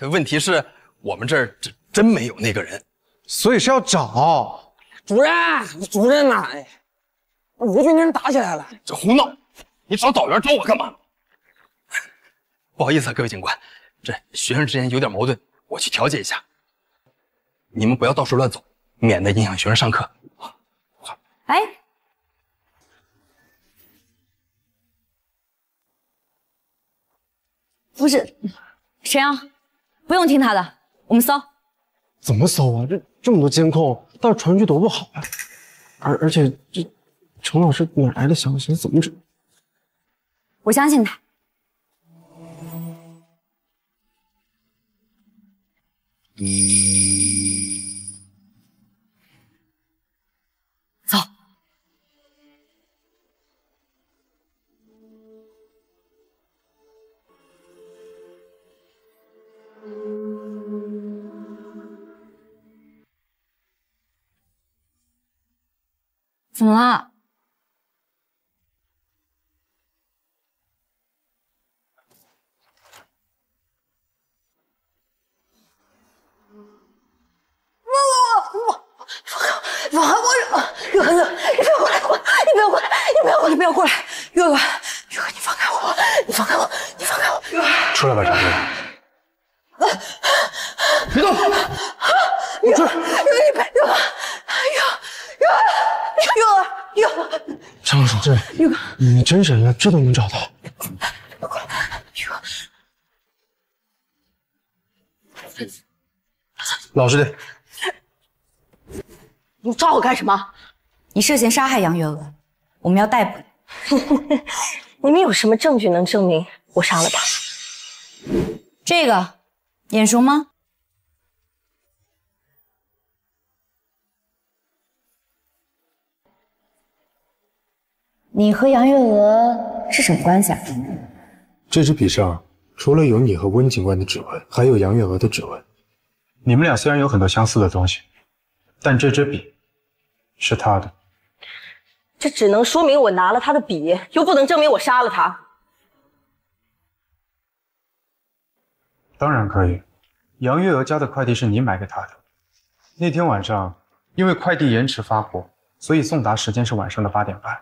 问题是我们这儿真没有那个人，所以是要找。主任呐，哎，我就跟人打起来了，这胡闹！你找导员找我干嘛？不好意思啊，各位警官，这学生之间有点矛盾，我去调解一下。你们不要到处乱走，免得影响学生上课。哎，不是，沈阳，不用听他的，我们搜。怎么搜啊？这么多监控，到时候传出去多不好啊！而且这程老师哪来的消息？怎么知？我相信他。走。怎么了？放开我！月哥，你不要过来！你不要过来！你不要过来！你不要过来！月哥，你放开我！你放开我！你放开我！出来吧，张队。别动！月哥，你别！月哥！张老师，月哥，你真神啊，这都能找到。老实点。你抓我干什么？你涉嫌杀害杨月娥，我们要逮捕你。你们有什么证据能证明我杀了她？这个眼熟吗？你和杨月娥是什么关系啊？这支笔上除了有你和温警官的指纹，还有杨月娥的指纹。你们俩虽然有很多相似的东西，但这支笔是她的。这只能说明我拿了他的笔，又不能证明我杀了他。当然可以。杨月娥家的快递是你买给她的。那天晚上，因为快递延迟发货，所以送达时间是晚上的8点半，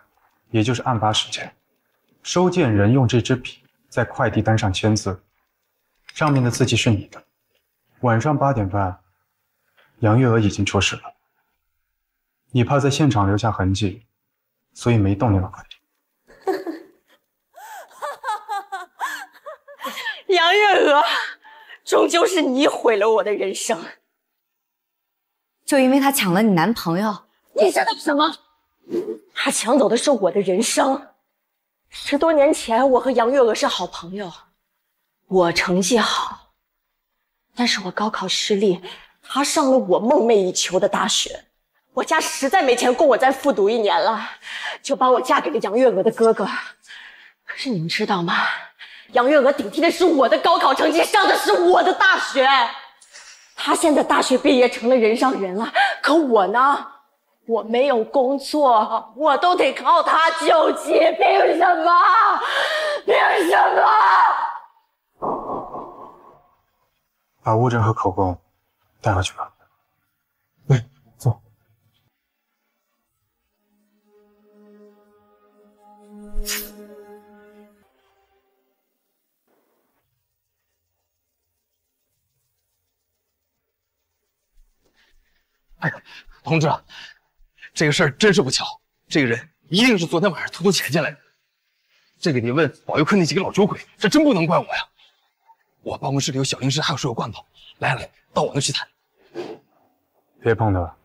也就是案发时间。收件人用这支笔在快递单上签字，上面的字迹是你的。晚上8点半，杨月娥已经出事了。你怕在现场留下痕迹，所以没动那个快递。杨月娥，终究是你毁了我的人生。就因为他抢了你男朋友，你知道什么？他抢走的是我的人生。10多年前，我和杨月娥是好朋友，我成绩好，但是我高考失利，她上了我梦寐以求的大学。我家实在没钱供我再复读1年了，就把我嫁给了杨月娥的哥哥。可是你们知道吗？杨月娥顶替的是我的高考成绩，上的是我的大学。她现在大学毕业成了人上人了，可我呢？我没有工作，我都得靠她救济，凭什么？凭什么？把物证和口供带回去吧。来，走。哎呀，同志，这个事儿真是不巧，这个人一定是昨天晚上偷偷潜进来的。这个得问保佑课那几个老酒鬼，这真不能怪我呀。我办公室里有小零食，还有水果罐头。来，到我那去谈。别碰他。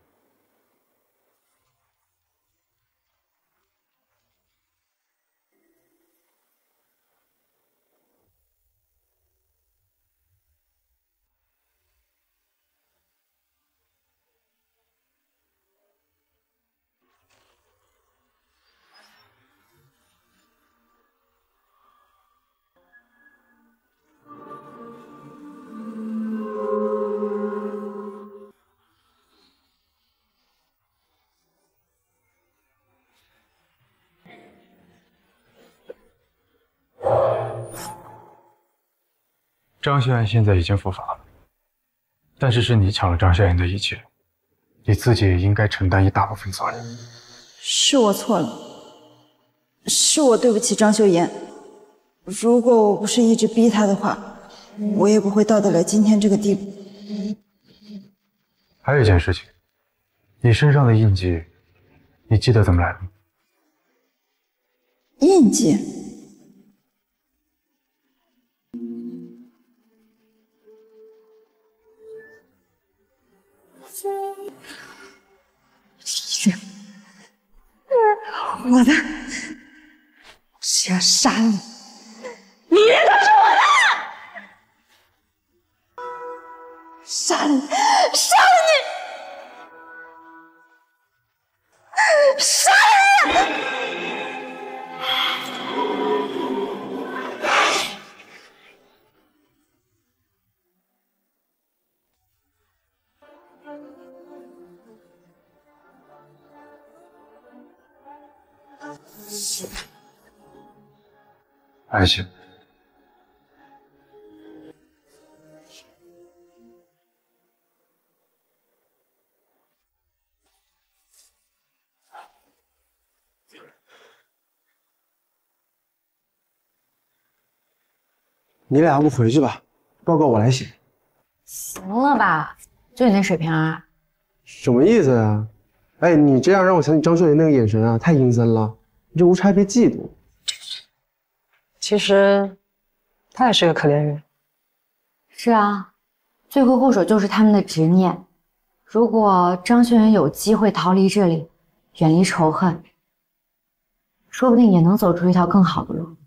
张秀妍现在已经伏法了，但是是你抢了张秀妍的一切，你自己也应该承担一大部分责任。是我错了，是我对不起张秀妍。如果我不是一直逼她的话，我也不会到得了今天这个地步。还有一件事情，你身上的印记，你记得怎么来的吗？印记？我的，是要杀了你！你人都是我的！杀了你！杀了你！杀了你！爱情。你俩要不回去吧，报告我来写。行了吧，就你那水平啊？什么意思呀？哎，你这样让我想起张秀妍那个眼神啊，太阴森了。你这无差别嫉妒。其实，他也是个可怜人。是啊，罪魁祸首就是他们的执念。如果张秀妍有机会逃离这里，远离仇恨，说不定也能走出一条更好的路。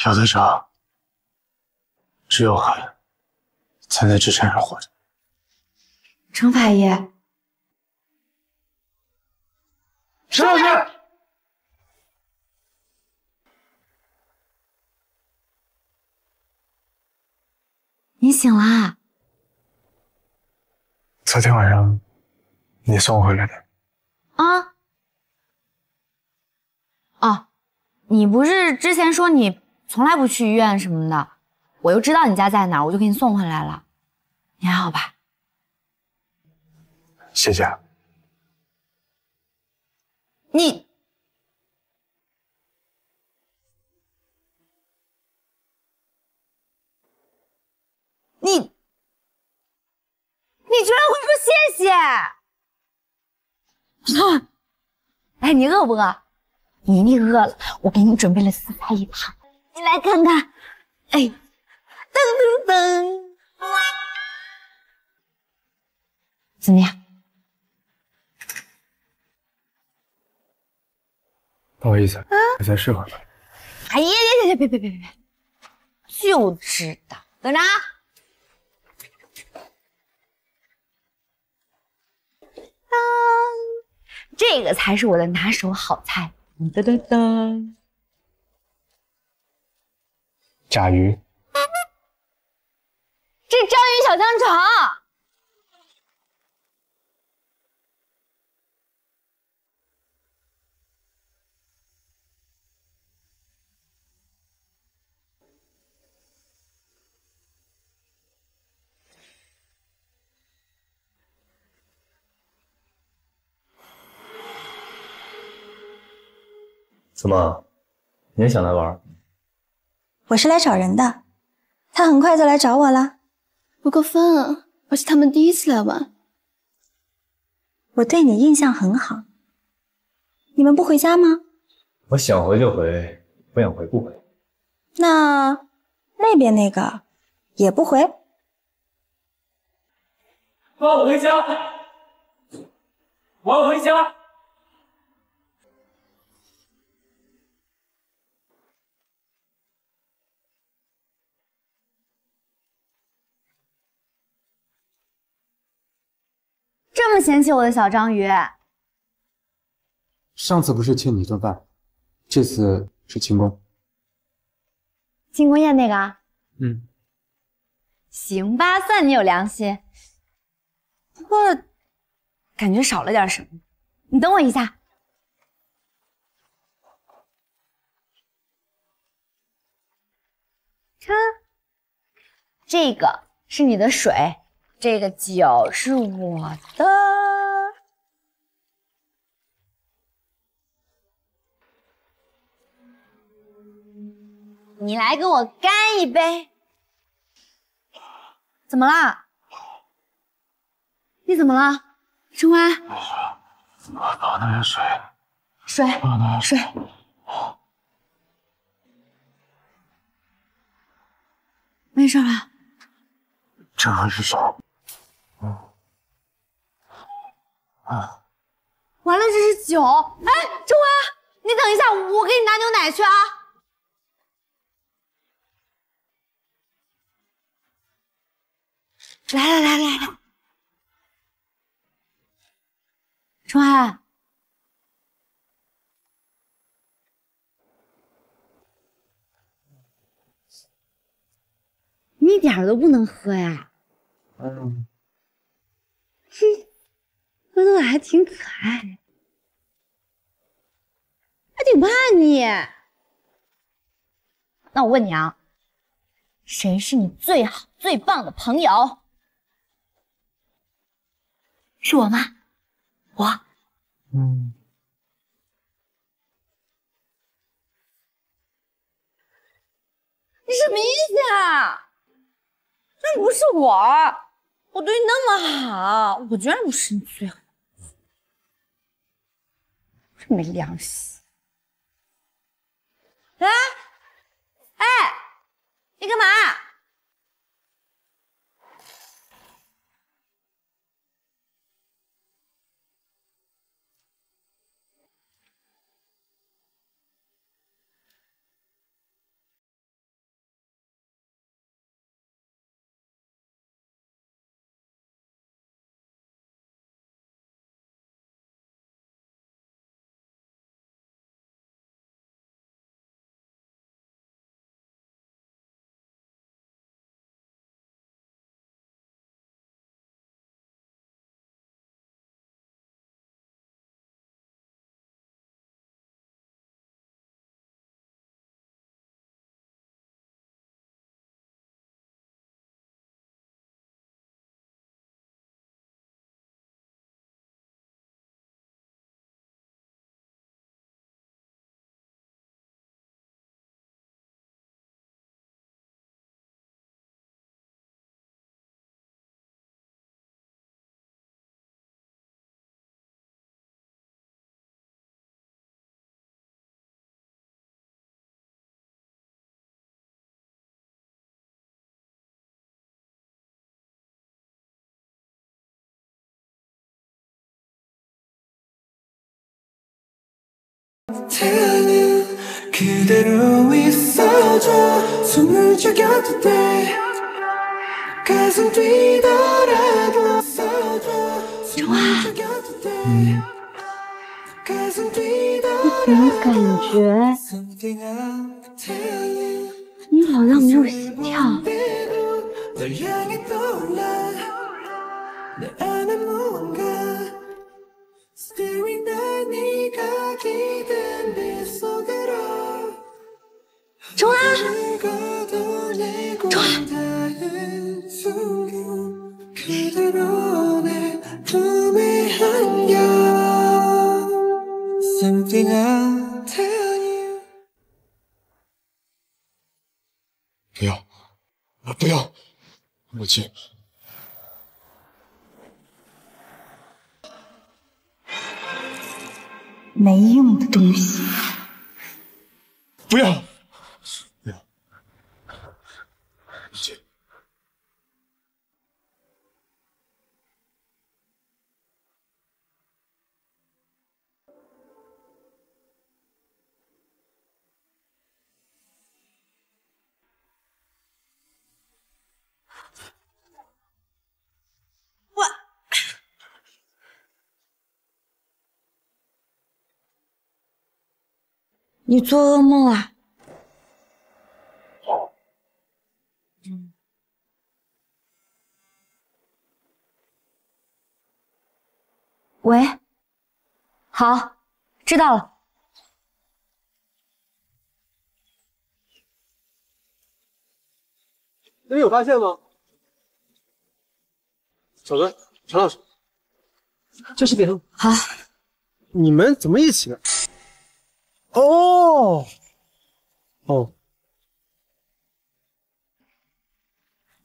有的时候，只有恨才能支撑人活着。程法爷，上去！你醒啦？昨天晚上你送我回来的。啊？哦，你不是之前说你从来不去医院什么的，我又知道你家在哪儿，我就给你送回来了。你还好吧？谢谢。你居然会说谢谢！哎，你饿不饿？你一定饿了，我给你准备了4菜1汤，你来看看。哎，噔噔噔，怎么样？不好意思，我再试会儿吧。哎呀呀呀！别，就知道，等着啊。当，这个才是我的拿手好菜。噔噔噔，甲鱼。这章鱼小香肠。怎么，你也想来玩？我是来找人的，他很快就来找我了。不过分啊，而且他们第一次来玩。我对你印象很好。你们不回家吗？我想回就回，不想回不回。那边那个也不回？放我回家！我要回家！这么嫌弃我的小章鱼？上次不是请你一顿饭，这次是庆功。庆功宴那个啊？嗯。行吧，算你有良心。不过感觉少了点什么。你等我一下。这个是你的水，这个酒是我的。你来跟我干一杯。怎么啦？你怎么了，春花？拿点水。水，水。没事吧？这还是手。完了，这是酒。哎，春花，你等一下，我给你拿牛奶去啊。来，春花，你一点都不能喝呀。喝的我还挺可爱，还挺叛逆。那我问你啊，谁是你最好最棒的朋友？是我吗？我。你什么意思啊？那不是我，我对你那么好，我居然不是你最好，真没良心！哎，你干嘛？정아，我怎么感觉你好像没有心跳？정아，정아。 不要，不要，母亲。没用的东西。不要，不要，母亲。你做噩梦啦？喂，好，知道了。那边有发现吗？小哥，陈老师，这是别人。好，你们怎么一起呢？哦，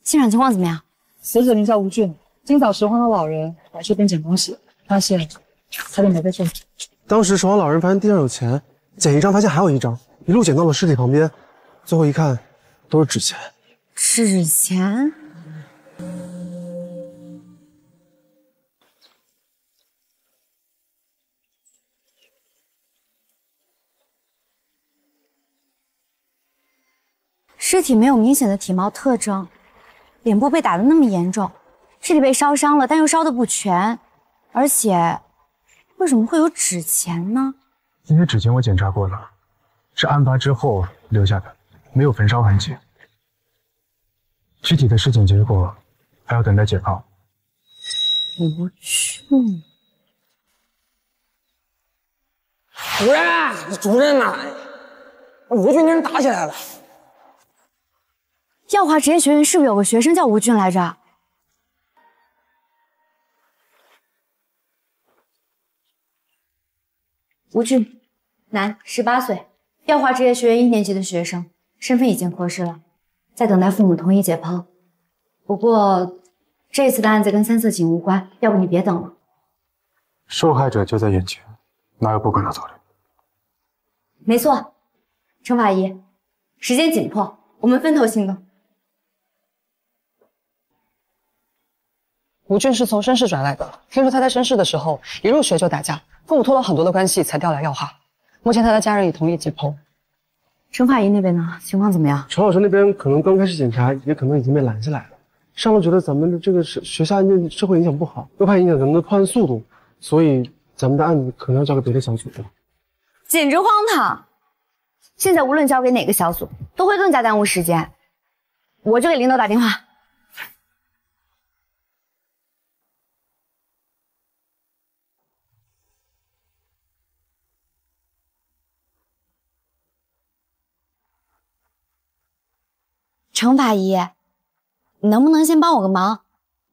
现场情况怎么样？死者名叫吴俊，今早拾荒的老人来这边捡东西，发现差点没被送走。当时拾荒老人发现地上有钱，捡一张发现还有一张，一路捡到了尸体旁边，最后一看都是纸钱。纸钱？尸体没有明显的体貌特征，脸部被打得那么严重，尸体被烧伤了，但又烧得不全，而且为什么会有纸钱呢？因为纸钱我检查过了，是案发之后留下的，没有焚烧痕迹。具体的尸检结果还要等待解剖。吴俊，主任呐，吴俊跟人打起来了。耀华职业学院是不是有个学生叫吴俊来着？吴俊，男，18岁，耀华职业学院1年级的学生，身份已经核实了，在等待父母同意解剖。不过这次的案子跟3色警无关，要不你别等了。受害者就在眼前，哪有不可能做的？没错，程法医，时间紧迫，我们分头行动。吴俊是从绅士转来的，听说他在绅士的时候一入学就打架，父母托了很多的关系才调来耀华。目前他的家人已同意解剖。程法医那边呢？情况怎么样？陈老师那边可能刚开始检查，也可能已经被拦下来了。上头觉得咱们的这个学校案件社会影响不好，又怕影响咱们的破案速度，所以咱们的案子可能要交给别的小组了。简直荒唐！现在无论交给哪个小组，都会更加耽误时间。我就给领导打电话。程法医，你能不能先帮我个忙？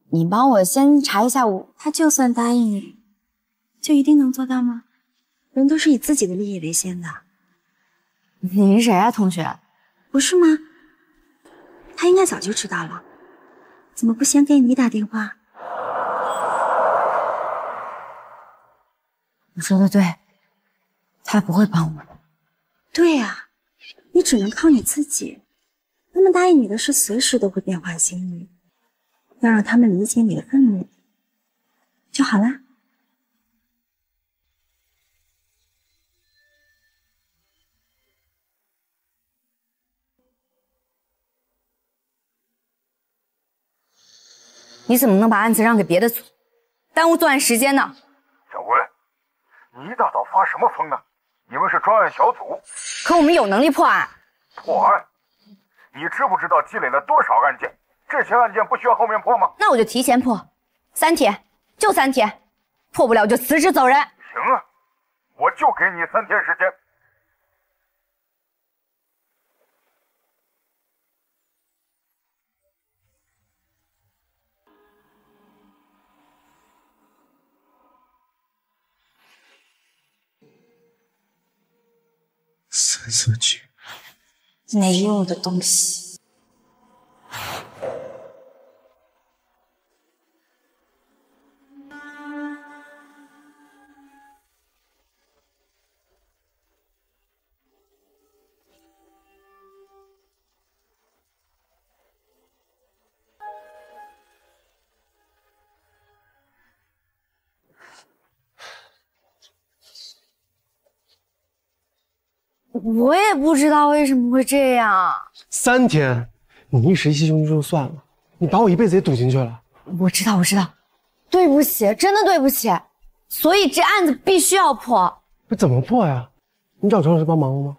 你帮我先查一下他就算答应你，就一定能做到吗？人都是以自己的利益为先的。你是谁啊，同学？不是吗？他应该早就知道了，怎么不先给你打电话？你说的对，他不会帮我的。对呀，你只能靠你自己。他们答应你的事，随时都会变换心意，要让他们理解你的愤怒就好啦。你怎么能把案子让给别的组，耽误作案时间呢？小文，你一大早发什么疯呢？你们是专案小组，可我们有能力破案。破案？你知不知道积累了多少案件？这些案件不需要后面破吗？那我就提前破，3天，就3天，破不了就辞职走人。行啊，我就给你3天时间。3色警，没用的东西。我也不知道为什么会这样。3天，你一时意气用事就算了，你把我一辈子也赌进去了。我知道，对不起，真的对不起。所以这案子必须要破。这怎么破呀？你找陈老师帮忙了吗？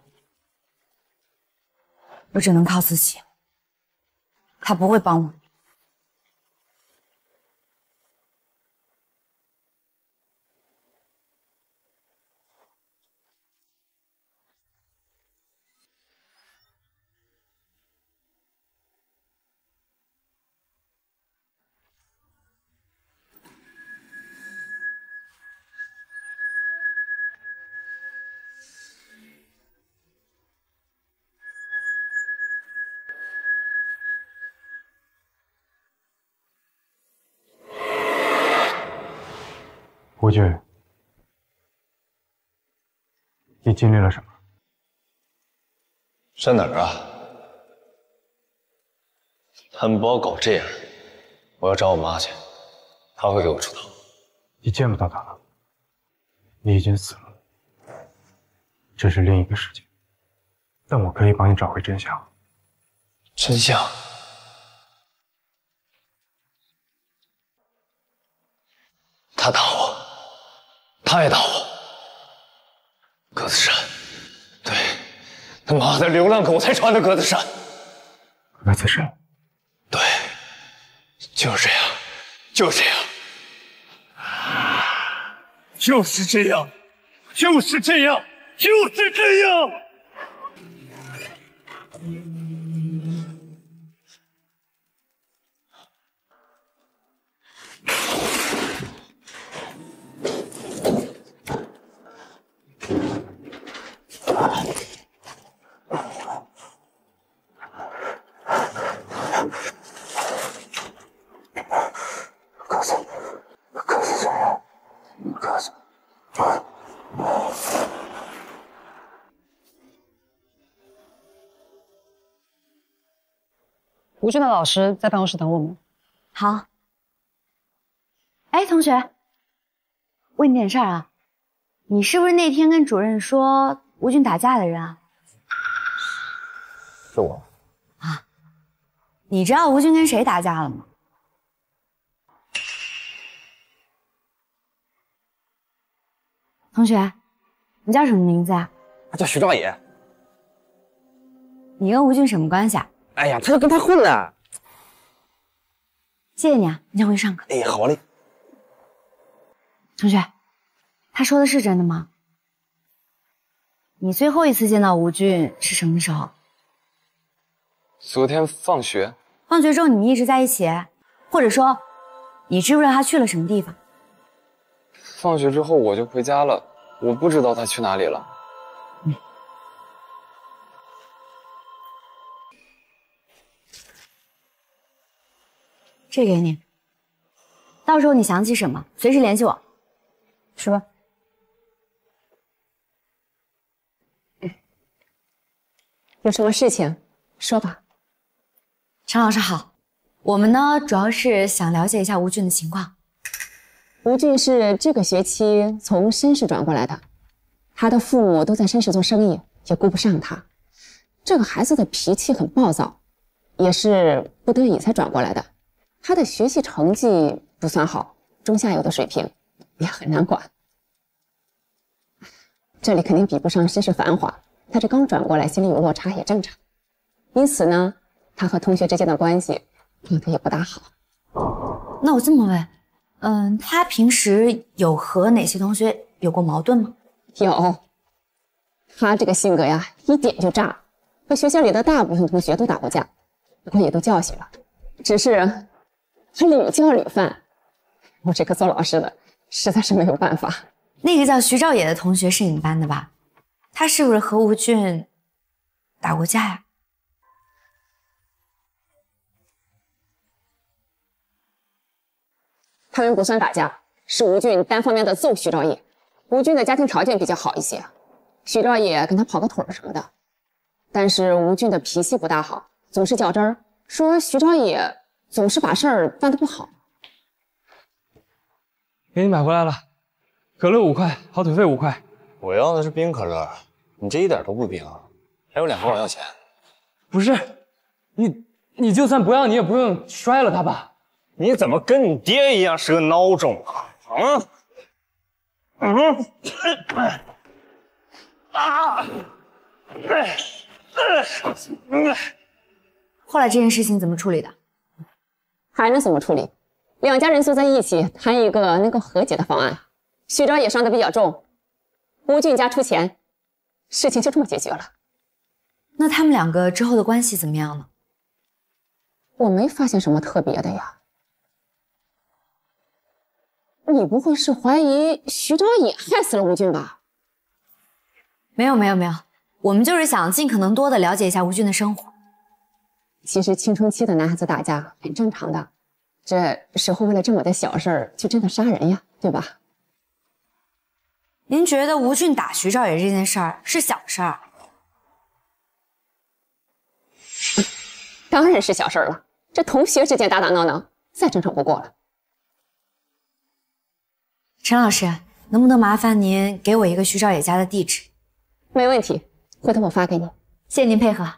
我只能靠自己，他不会帮我。吴俊，你经历了什么？在哪儿啊？他们把我搞这样，我要找我妈去，她会给我出头。你见不到她了，你已经死了，这是另一个世界，但我可以帮你找回真相。真相？他打我，他也打我。格子衫，对，他妈的流浪狗才穿的格子衫。格子衫？对，就是这样，就是这样，就是这样，就是这样，就是这样。吴俊的老师在办公室等我们。好。哎，同学，问你点事儿啊，你是不是那天跟主任说吴俊打架的人啊？是我。啊，你知道吴俊跟谁打架了吗？同学，你叫什么名字啊？他叫徐兆野。你跟吴俊什么关系啊？哎呀，他就跟他混了。谢谢你啊，你先回去上课。哎，好嘞。同学，他说的是真的吗？你最后一次见到吴俊是什么时候？昨天放学。放学之后你们一直在一起，或者说，你知不知道他去了什么地方？放学之后我就回家了，我不知道他去哪里了。这给你，到时候你想起什么，随时联系我。说。有什么事情说吧。陈老师好，我们呢主要是想了解一下吴俊的情况。吴俊是这个学期从申市转过来的，他的父母都在申市做生意，也顾不上他。这个孩子的脾气很暴躁，也是不得已才转过来的。他的学习成绩不算好，中下游的水平，也很难管。这里肯定比不上申市繁华，他这刚转过来，心里有落差也正常。因此呢，他和同学之间的关系过得也不大好。那我这么问，他平时有和哪些同学有过矛盾吗？有。他这个性格呀，一点就炸，和学校里的大部分同学都打过架，不过也都教训了，只是他屡教屡犯，我这个做老师的实在是没有办法。那个叫徐兆野的同学是你们班的吧？他是不是和吴俊打过架呀？他们不算打架，是吴俊单方面的揍徐兆野。吴俊的家庭条件比较好一些，徐兆野跟他跑个腿什么的。但是吴俊的脾气不大好，总是较真儿，说徐兆野总是把事儿办得不好。给你买回来了，可乐5块，跑腿费5块。我要的是冰可乐，你这一点都不冰，还有脸管我要钱？不是，你就算不要，你也不用摔了它吧？你怎么跟你爹一样是个孬种啊？后来这件事情怎么处理的？还能怎么处理？两家人坐在一起谈一个能够和解的方案。徐兆野伤得比较重，吴俊家出钱，事情就这么解决了。那他们两个之后的关系怎么样呢？我没发现什么特别的呀。你不会是怀疑徐兆野害死了吴俊吧？没有，我们就是想尽可能多的了解一下吴俊的生活。其实青春期的男孩子打架很正常的，这谁会为了这么点小事儿就真的杀人呀，对吧？您觉得吴俊打徐少爷这件事儿是小事儿？当然是小事了，这同学之间打打闹闹，再正常不过了。陈老师，能不能麻烦您给我一个徐少爷家的地址？没问题，回头我发给你。谢谢您配合。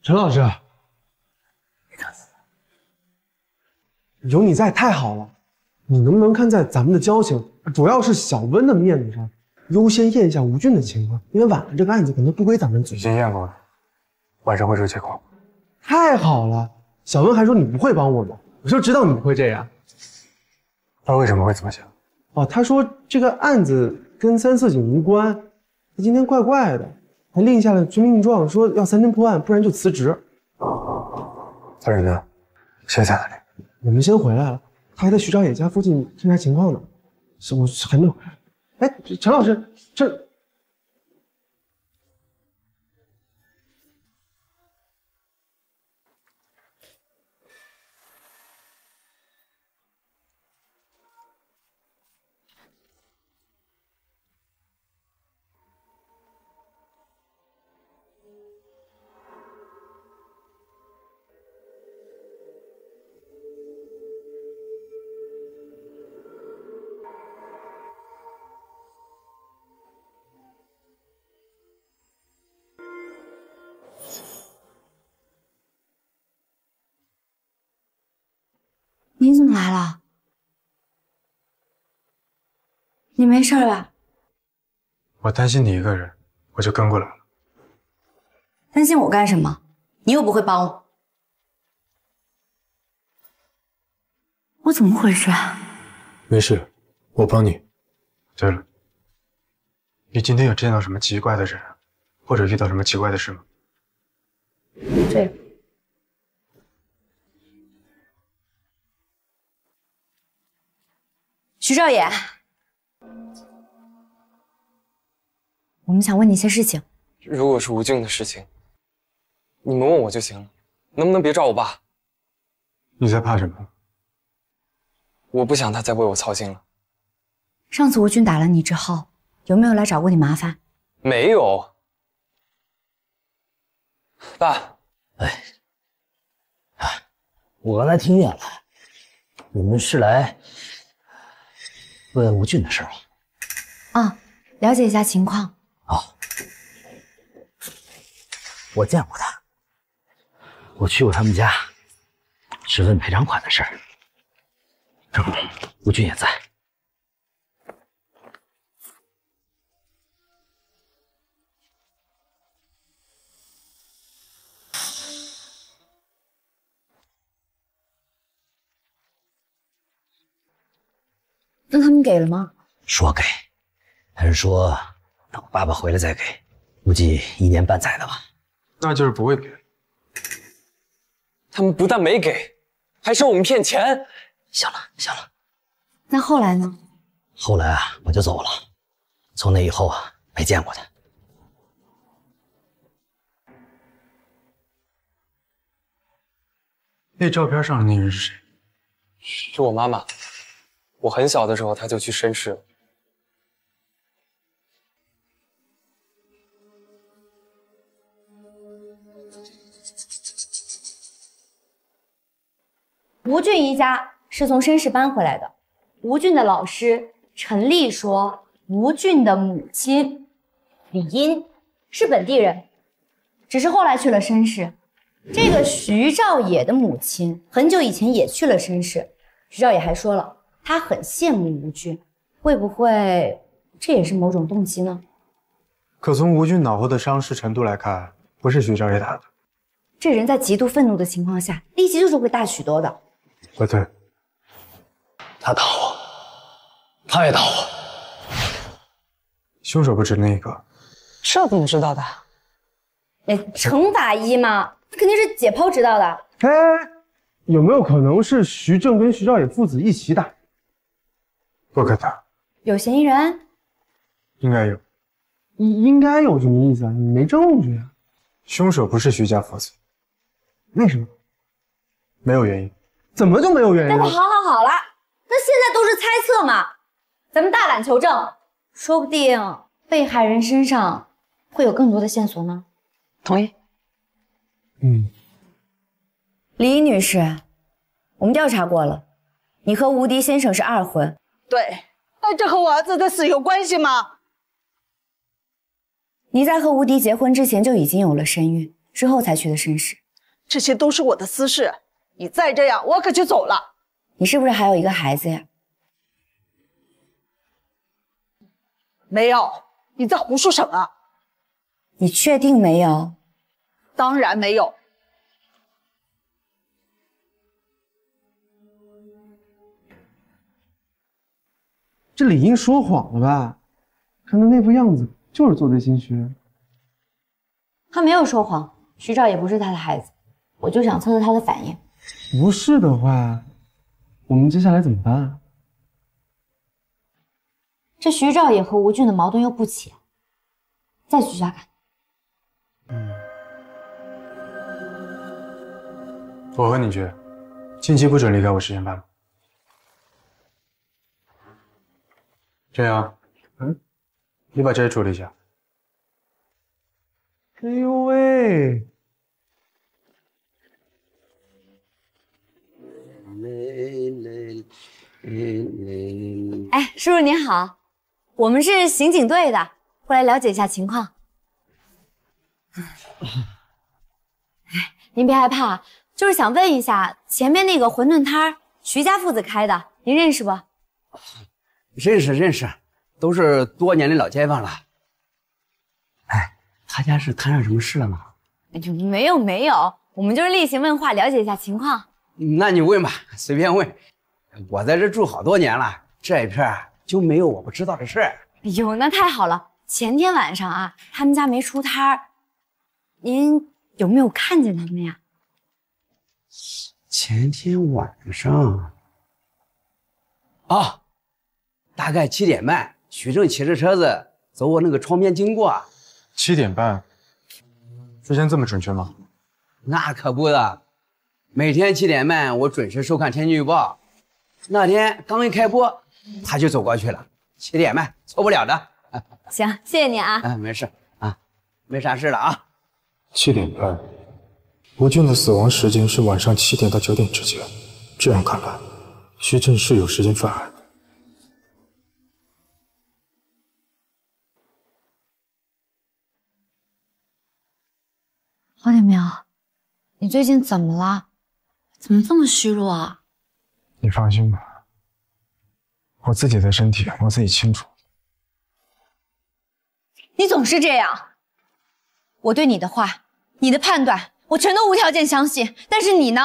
陈老师，有你在太好了。你能不能看在咱们的交情，主要是小温的面子上，优先验一下吴俊的情况？因为晚了这个案子可能不归咱们组。已经验过了，晚上会出结果。太好了，小温还说你不会帮我们，我就知道你会这样。他为什么会这么想？哦，他说这个案子跟三色井无关，他今天怪怪的。还立下了军令状，说要3天破案，不然就辞职。他人呢？现在在哪里？我们先回来了，他还在徐少爷家附近侦查情况呢。我还没回来。哎，陈老师，这你怎么来了？你没事吧？我担心你一个人，我就跟过来了。担心我干什么？你又不会帮我。我怎么回事啊？没事，我帮你。对了，你今天有见到什么奇怪的人，或者遇到什么奇怪的事吗？这个。徐少爷，我们想问你一些事情。如果是吴俊的事情，你们问我就行了，能不能别找我爸？你在怕什么？我不想他再为我操心了。上次吴俊打了你之后，有没有来找过你麻烦？没有。爸，我刚才听见了，你们是来问吴俊的事儿啊，了解一下情况。我见过他，我去过他们家，是问赔偿款的事儿。正好吴俊也在。那他们给了吗？说给，还是说等我爸爸回来再给，估计1年半载的吧。那就是不会给。他们不但没给，还说我们骗钱。行了。那后来呢？后来啊，我就走了。从那以后啊，没见过他。那照片上的那人是谁？是我妈妈。我很小的时候，她就去绅士了。吴俊一家是从绅士搬回来的。吴俊的老师陈丽说，吴俊的母亲李英是本地人，只是后来去了绅士。这个徐兆野的母亲很久以前也去了绅士。徐兆野还说了，他很羡慕吴俊，会不会这也是某种动机呢？可从吴俊脑后的伤势程度来看，不是徐少爷打的。这人在极度愤怒的情况下，力气就是会大许多的。不对，他打我，他也打我。凶手不止那个。这怎么知道的？程法医嘛，那肯定是解剖知道的。哎，有没有可能是徐正跟徐少爷父子一起打？不可能。有嫌疑人？应该有。应该有什么意思啊？你没证据啊。凶手不是徐家父子。为什么？没有原因。怎么就没有原因了？好了，那现在都是猜测嘛，咱们大胆求证，说不定被害人身上会有更多的线索呢。同意。李女士，我们调查过了，你和吴迪先生是二婚。对，那这和我儿子的死有关系吗？你在和吴迪结婚之前就已经有了身孕，之后才去的申时。这些都是我的私事，你再这样，我可就走了。你是不是还有一个孩子呀？没有，你在胡说什么？你确定没有？当然没有。这李英说谎了吧？看他那副样子，就是做贼心虚。他没有说谎，徐兆也不是他的孩子，我就想测测他的反应。不是的话，我们接下来怎么办啊？这徐兆也和吴俊的矛盾又不浅，再继续查看。我和你去，近期不准离开我10点半。这样，你把这些处理一下。哎呦喂！哎，叔叔您好，我们是刑警队的，过来了解一下情况。哎，您别害怕，就是想问一下，前面那个馄饨摊徐家父子开的，您认识不？认识，都是多年的老街坊了。哎，他家是摊上什么事了吗？哎呦，没有，我们就是例行问话，了解一下情况。那你问吧，随便问。我在这住好多年了，这一片就没有我不知道的事儿。哎呦，那太好了！前天晚上啊，他们家没出摊儿，您有没有看见他们呀？前天晚上啊，大概7点半，徐正骑着车子走我那个窗边经过。7点半，时间这么准确吗？那可不的，每天7点半我准时收看天气预报。那天刚一开播，他就走过去了。7点半，错不了的。行，谢谢你啊。没事啊，没啥事了啊。7点半，吴俊的死亡时间是晚上7点到9点之间。这样看来，徐正是有时间犯案。黄点苗，你最近怎么了？怎么这么虚弱啊？你放心吧，我自己的身体我自己清楚。你总是这样，我对你的话、你的判断，我全都无条件相信。但是你呢，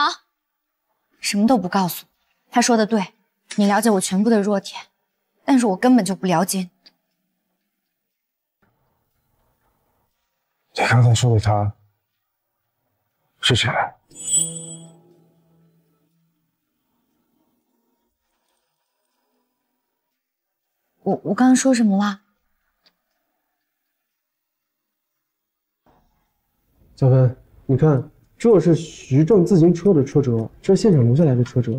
什么都不告诉我。他说的对，你了解我全部的弱点，但是我根本就不了解你。你刚才说的他是谁？我刚刚说什么了？小芬，你看，这是徐正自行车的车辙，这是现场留下来的车辙，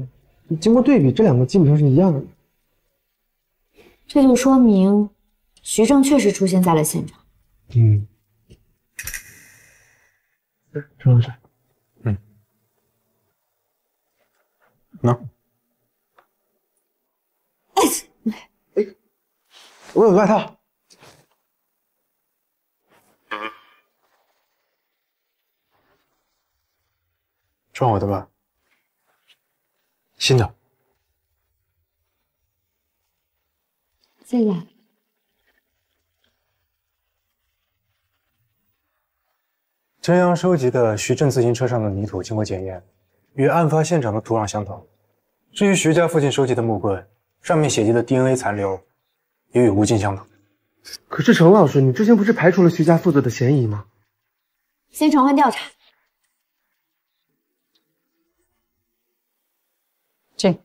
经过对比，这两个基本上是一样的。这就说明徐正确实出现在了现场。陈老师，喏，我有外套。穿我的吧，新的。谢谢。真阳收集的徐震自行车上的泥土经过检验，与案发现场的土壤相同。至于徐家附近收集的木棍，上面血迹的 DNA 残留也与吴静相同。可是程老师，你之前不是排除了徐家父子的嫌疑吗？先传唤调查。进。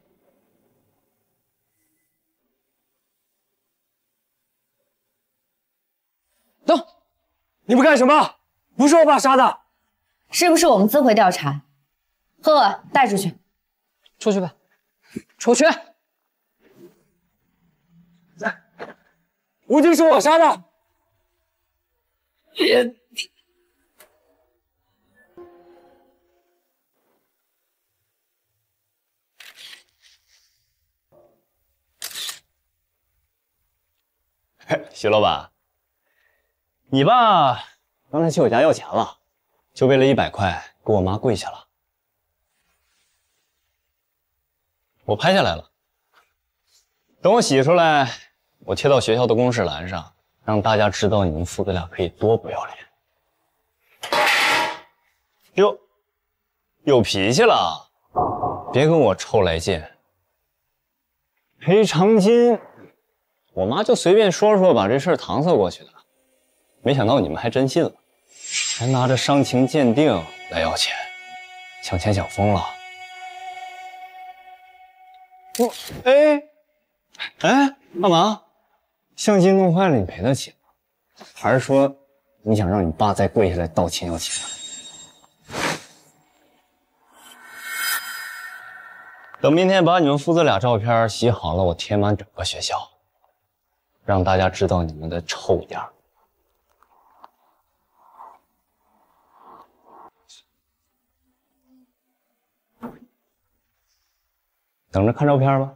等，你们干什么？不是我爸杀的，是不是我们自回调查？赫赫，带出去。出去吧，出去。吴京是我杀的。徐老板，你爸刚才去我家要钱了，就为了100块给我妈跪下了。我拍下来了，等我洗出来，我贴到学校的公示栏上，让大家知道你们父子俩可以多不要脸。哟，有脾气了，别跟我臭来劲。赔偿金，我妈就随便说说，把这事儿搪塞过去的。没想到你们还真信了，还拿着伤情鉴定来要钱，想钱想疯了。哎，干嘛？相机弄坏了，你赔得起吗？还是说你想让你爸再跪下来道歉要钱？等明天把你们父子俩照片洗好了，我贴满整个学校，让大家知道你们的臭样。等着看照片吧。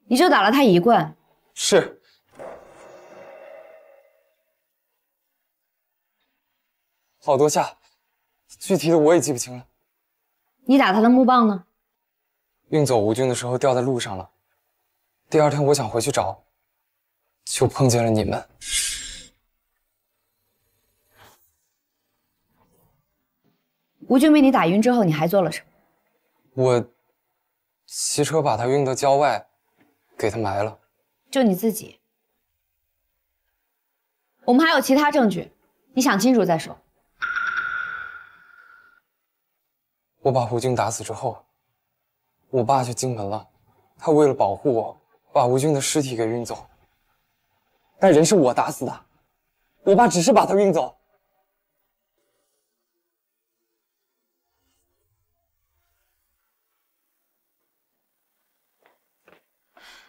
你就打了他1棍。是。好多下，具体的我也记不清了。你打他的木棒呢？运走吴军的时候掉在路上了。第2天我想回去找，就碰见了你们。吴军被你打晕之后，你还做了什么？我骑车把他运到郊外，给他埋了。就你自己？我们还有其他证据，你想清楚再说。我把吴军打死之后，我爸去荆门了，他为了保护我，把吴军的尸体给运走。但人是我打死的，我爸只是把他运走。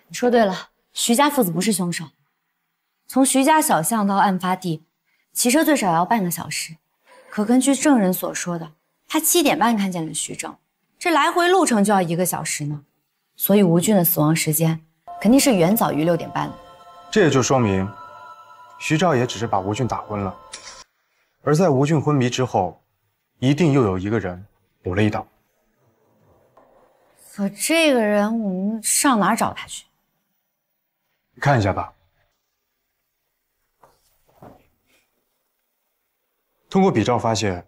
你说对了，徐家父子不是凶手。从徐家小巷到案发地，骑车最少要半个小时。可根据证人所说的，他7点半看见了徐正，这来回路程就要1个小时呢。所以吴俊的死亡时间肯定是远早于6点半的。这也就说明，徐兆也只是把吴俊打昏了，而在吴俊昏迷之后，一定又有一个人补了一刀。可这个人，我们上哪儿找他去？你看一下吧。通过比照发现，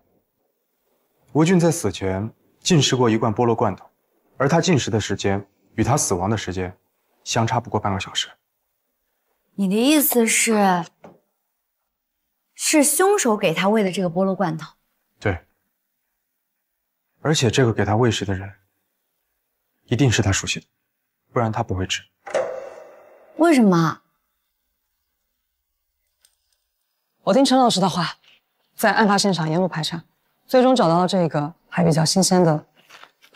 吴俊在死前进食过1罐菠萝罐头，而他进食的时间与他死亡的时间相差不过半个小时。你的意思是凶手给他喂的这个菠萝罐头？对。而且这个给他喂食的人，一定是他熟悉的，不然他不会吃。为什么？我听陈老师的话，在案发现场沿路排查，最终找到了这个还比较新鲜的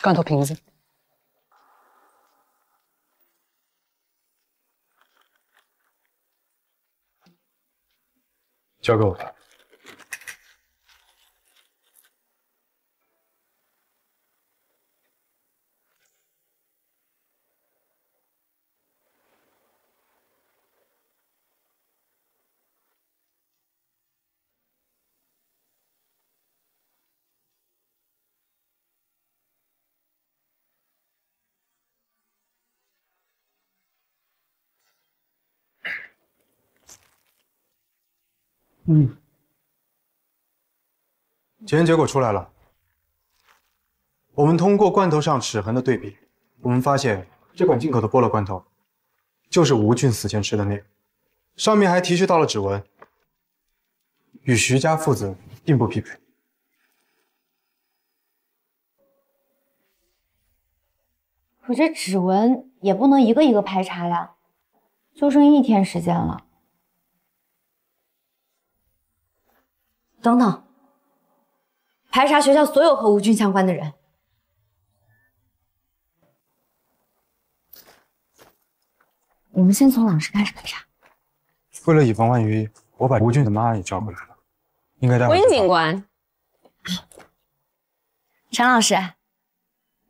罐头瓶子。交给我吧。检验结果出来了。我们通过罐头上齿痕的对比，我们发现这款进口的菠萝罐头就是吴俊死前吃的那个，上面还提取到了指纹，与徐家父子并不匹配。可这指纹也不能一个一个排查呀，就剩1天时间了。等等，排查学校所有和吴俊相关的人。我们先从老师开始排查。为了以防万一，我把吴俊的妈也叫过来了，应该待会。温警官，陈老师，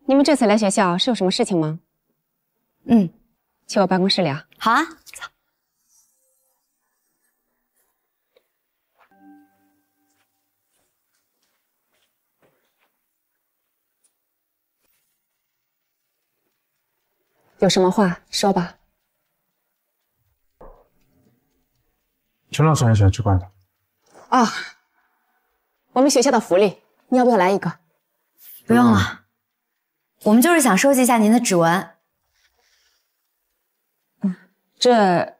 你们这次来学校是有什么事情吗？去我办公室聊。好啊，走。有什么话说吧。陈老师很喜欢吃罐头。啊，我们学校的福利，你要不要来一个？不用了，我们就是想收集一下您的指纹。这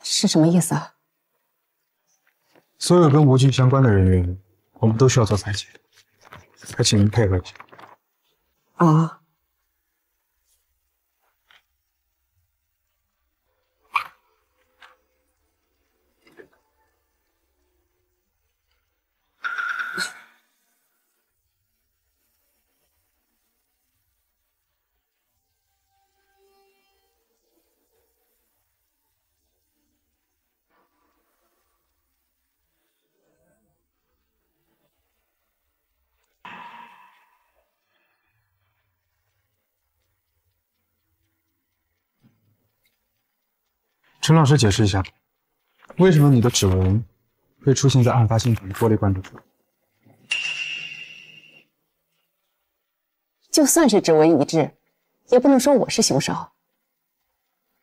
是什么意思啊？所有跟吴俊相关的人员，我们都需要做裁剪，还请您配合一下。啊。陈老师解释一下，为什么你的指纹会出现在案发现场的玻璃罐头上？就算是指纹一致，也不能说我是凶手。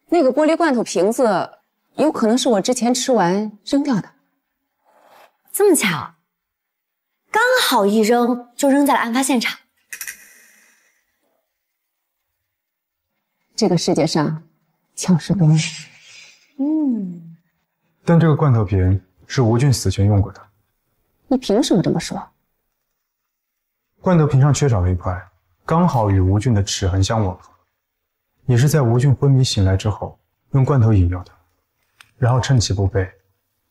那个玻璃罐头瓶子有可能是我之前吃完扔掉的。这么巧，刚好一扔就扔在了案发现场。这个世界上巧事多。但这个罐头瓶是吴俊死前用过的。你凭什么这么说？罐头瓶上缺少了一块，刚好与吴俊的齿痕相吻合。你是在吴俊昏迷醒来之后用罐头饮药的，然后趁其不备，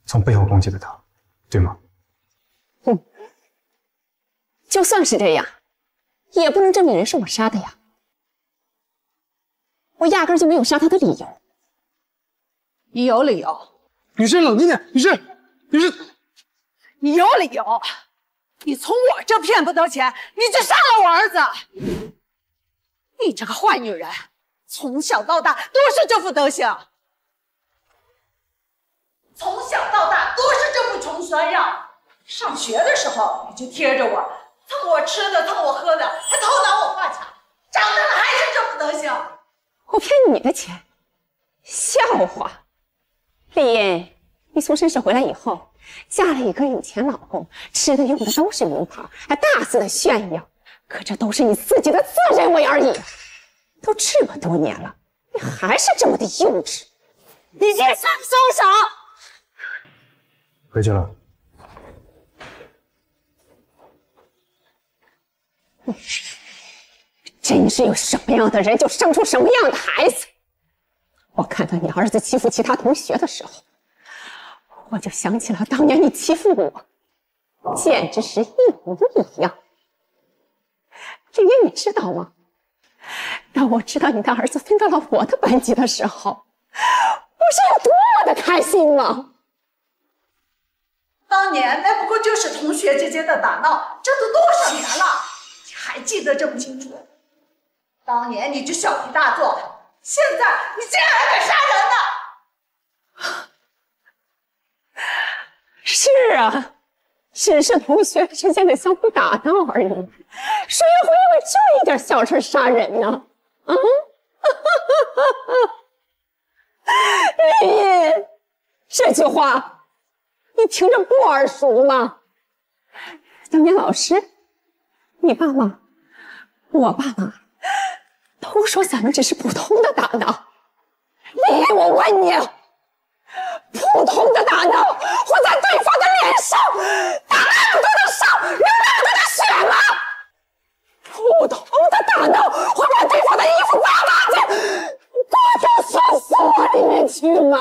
从背后攻击的他，对吗？就算是这样，也不能证明人是我杀的呀。我压根就没有杀他的理由。你有理由，女士冷静点，女士，你有理由，你从我这骗不得钱，你就杀了我儿子。你这个坏女人，从小到大都是这副德行，从小到大都是这副穷酸样。上学的时候你就贴着我，蹭我吃的，蹭我喝的，还偷拿我花钱，长大了还是这副德行。我骗你的钱，笑话！丽英，你从绅士回来以后，嫁了一个有钱老公，吃的用的都是名牌，还大肆的炫耀。可这都是你自己的自认为而已。都这么多年了，你还是这么的幼稚。你这是凶手！回去了。真是有什么样的人，就生出什么样的孩子。我看到你儿子欺负其他同学的时候，我就想起了当年你欺负我，简直是一模一样。丽英，你知道吗？当我知道你的儿子分到了我的班级的时候，我是有多么的开心吗？当年那不过就是同学之间的打闹，这都多少年了，你还记得这么清楚？当年你就小题大做，现在你竟然还敢杀人呢！是啊，只是同学之间的相互打闹而已，谁会因为这一点小事杀人呢？啊！丽英，这句话你听着不耳熟吗？张明老师，你爸妈，我爸妈都说咱们这是普通的打闹。丽，我问你，普通的打闹会在对方的脸上打那么多的伤，流那么多的血吗？普通的打闹会把对方的衣服扒干净，挂到厕所里面去吗？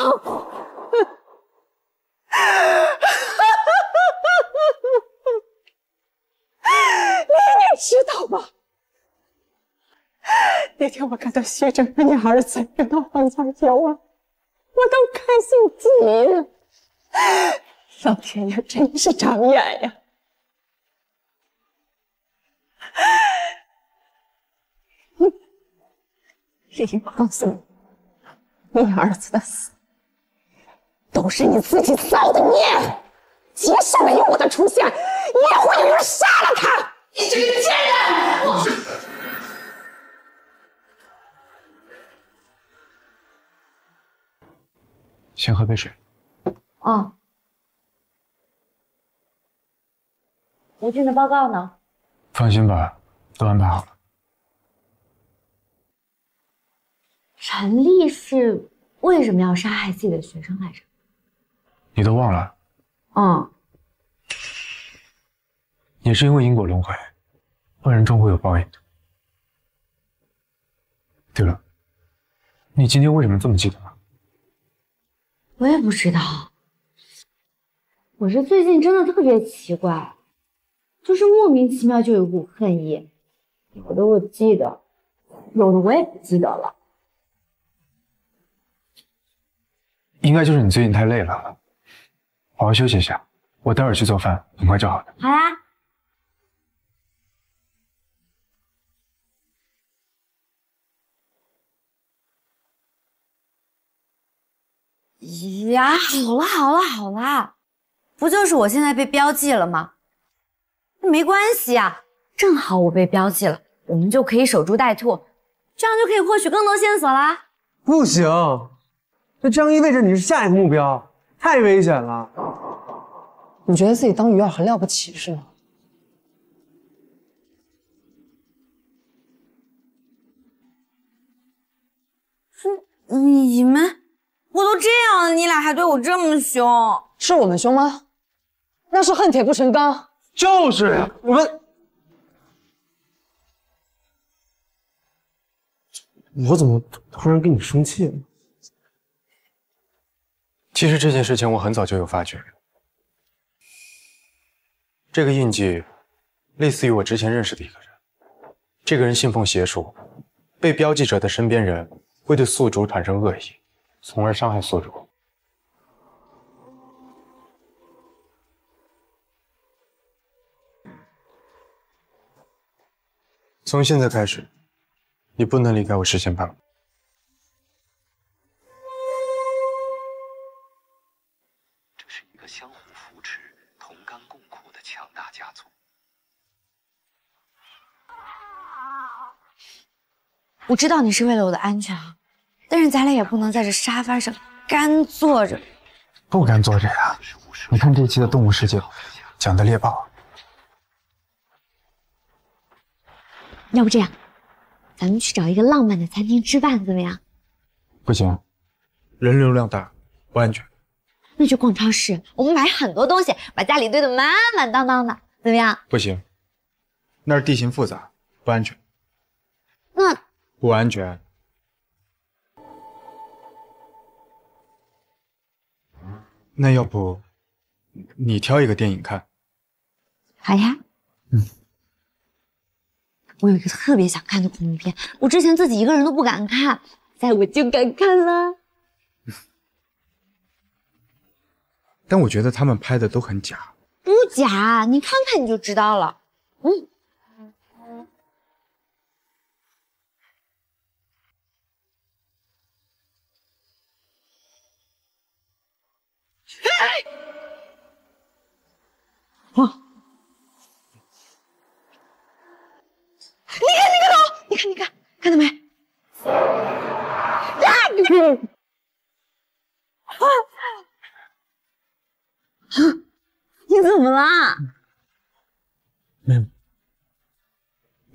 你知道吗？那天我看到徐峥和你儿子扔到房间叫我都开心极了。老天爷真是长眼呀！丽，我告诉你，你儿子的死都是你自己造的孽。即使没有我的出现，也会有人杀了他！你这个贱人！先喝杯水。哦。吴俊的报告呢？放心吧，都安排好了。陈立是为什么要杀害自己的学生来着？你都忘了？嗯。也是因为因果轮回，恶人终会有报应的。对了，你今天为什么这么激动啊？我也不知道，我这最近真的特别奇怪，就是莫名其妙就有股恨意，有的我记得，有的我也不记得了。应该就是你最近太累了，好好休息一下。我待会儿去做饭，很快就好的。好呀。呀，好了，不就是我现在被标记了吗？那没关系啊，正好我被标记了，我们就可以守株待兔，这样就可以获取更多线索啦。不行，这样意味着你是下一个目标，太危险了。你觉得自己当鱼饵很了不起是吗？你们，我都这样了，你俩还对我这么凶，是我们凶吗？那是恨铁不成钢。就是呀，我们，我怎么突然跟你生气了？其实这件事情我很早就有发觉，这个印记类似于我之前认识的一个人，这个人信奉邪术，被标记者的身边人会对宿主产生恶意，从而伤害宿主。从现在开始，你不能离开我视线半步。这是一个相互扶持、同甘共苦的强大家族。我知道你是为了我的安全啊，但是咱俩也不能在这沙发上干坐着。不敢坐着呀！你看这一期的动物世界讲的猎豹。要不这样，咱们去找一个浪漫的餐厅吃饭，怎么样？不行，人流量大，不安全。那就逛超市，我们买很多东西，把家里堆得满满当当的，怎么样？不行，那儿地形复杂，不安全。那不安全。那要不你挑一个电影看？好呀。我有一个特别想看的恐怖片，我之前自己一个人都不敢看，现在我就敢看了。但我觉得他们拍的都很假。不假，你看看你就知道了。你看，看到没？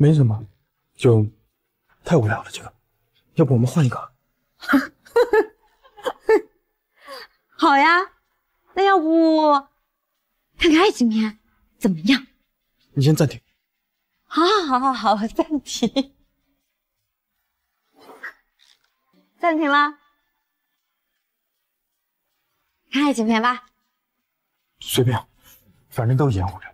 没什么，就太无聊了这个，要不我们换一个？好呀，那要不看看爱情片怎么样？你先暂停。好，暂停，暂停了。看爱情片吧。随便，反正都掩护着。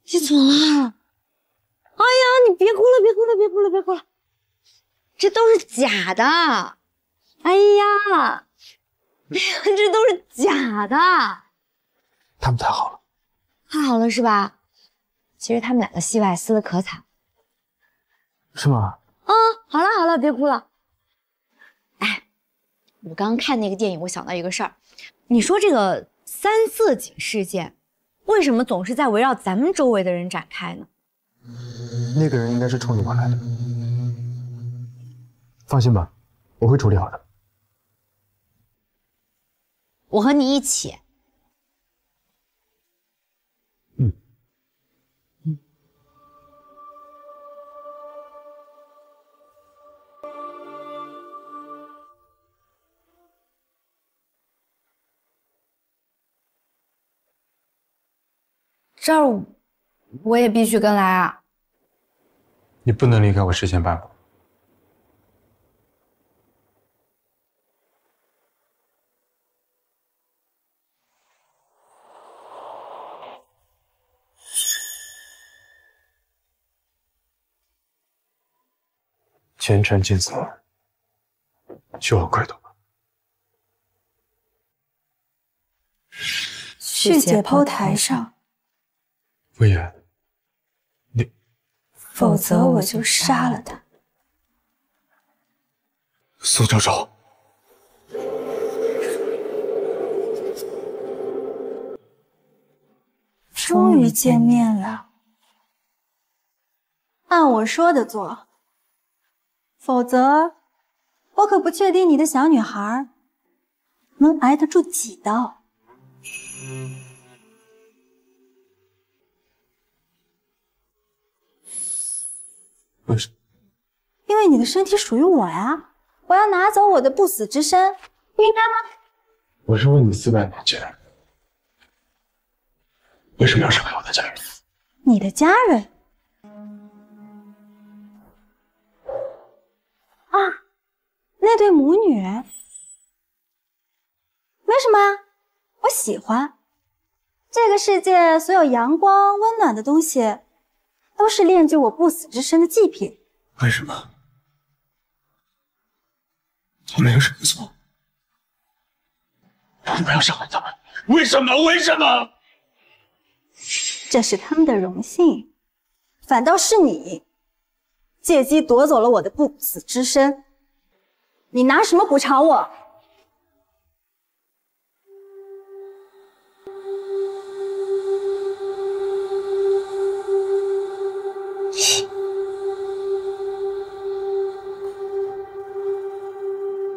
你怎么了？哎呀，你别哭了，这都是假的。哎呀，这都是假的。他们太好了，太好了是吧？其实他们两个戏外撕的可惨。是吗？好了，别哭了。哎，我刚刚看那个电影，我想到一个事儿。你说这个三色堇事件，为什么总是在围绕咱们周围的人展开呢？那个人应该是冲你过来的。放心吧，我会处理好的。我和你一起。这儿我也必须跟来啊！你不能离开我视线半步。前尘尽死，休要怪tội。去解剖台上。魏延，你，否则我就杀了他。苏教授，终于见面了。按我说的做，否则我可不确定你的小女孩能挨得住几刀。为什么？因为你的身体属于我呀，我要拿走我的不死之身，不应该吗？我是问你400年前为什么要伤害我的家人？你的家人？啊，那对母女？为什么？我喜欢。这个世界所有阳光温暖的东西，都是炼就我不死之身的祭品。为什么？我没有什么错，为什么要伤害他们？为什么？为什么？这是他们的荣幸，反倒是你借机夺走了我的不死之身，你拿什么补偿我？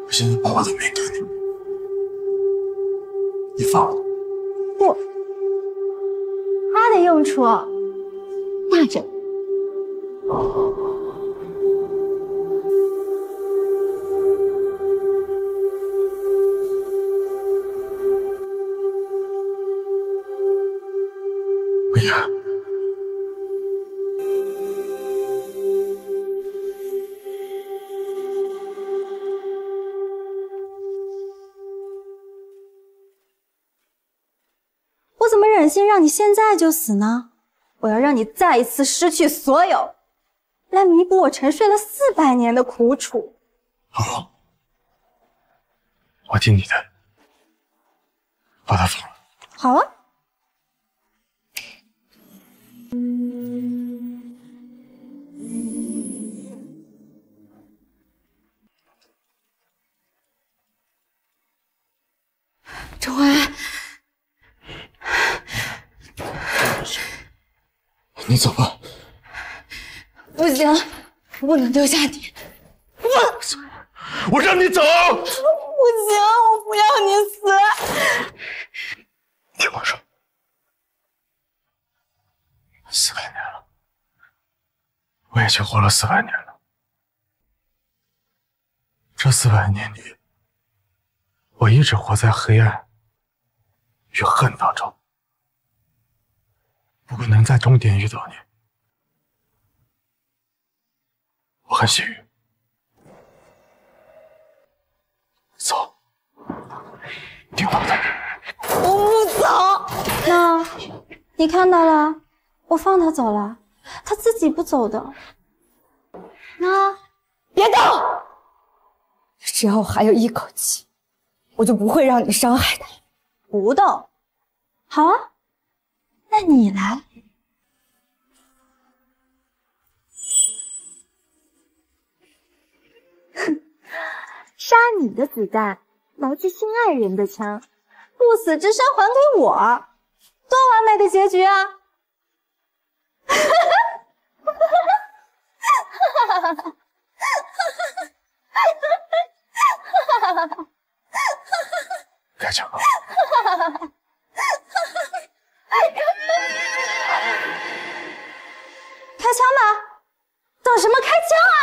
我现在把我的命给你，你放我。不，它的用处大着。魏延，我怎么忍心让你现在就死呢？我要让你再一次失去所有，来弥补我沉睡了400年的苦楚。好，我听你的，把他放了。好啊。周安，你走吧。不行，我不能丢下你。我让你走。不行，我不要你死。听我说，400年了，我已经活了400年了。这400年里，我一直活在黑暗与恨当中。不过能在终点遇到你，我很幸运。走，听我的。我不走。那，你看到了，我放他走了，他自己不走的。那，别动！只要我还有一口气，我就不会让你伤害他。不动。好啊，那你来。哼，杀你的子弹来自心爱人的枪，不死之身还给我，多完美的结局啊！开枪吧！开枪吧！等什么？开枪啊！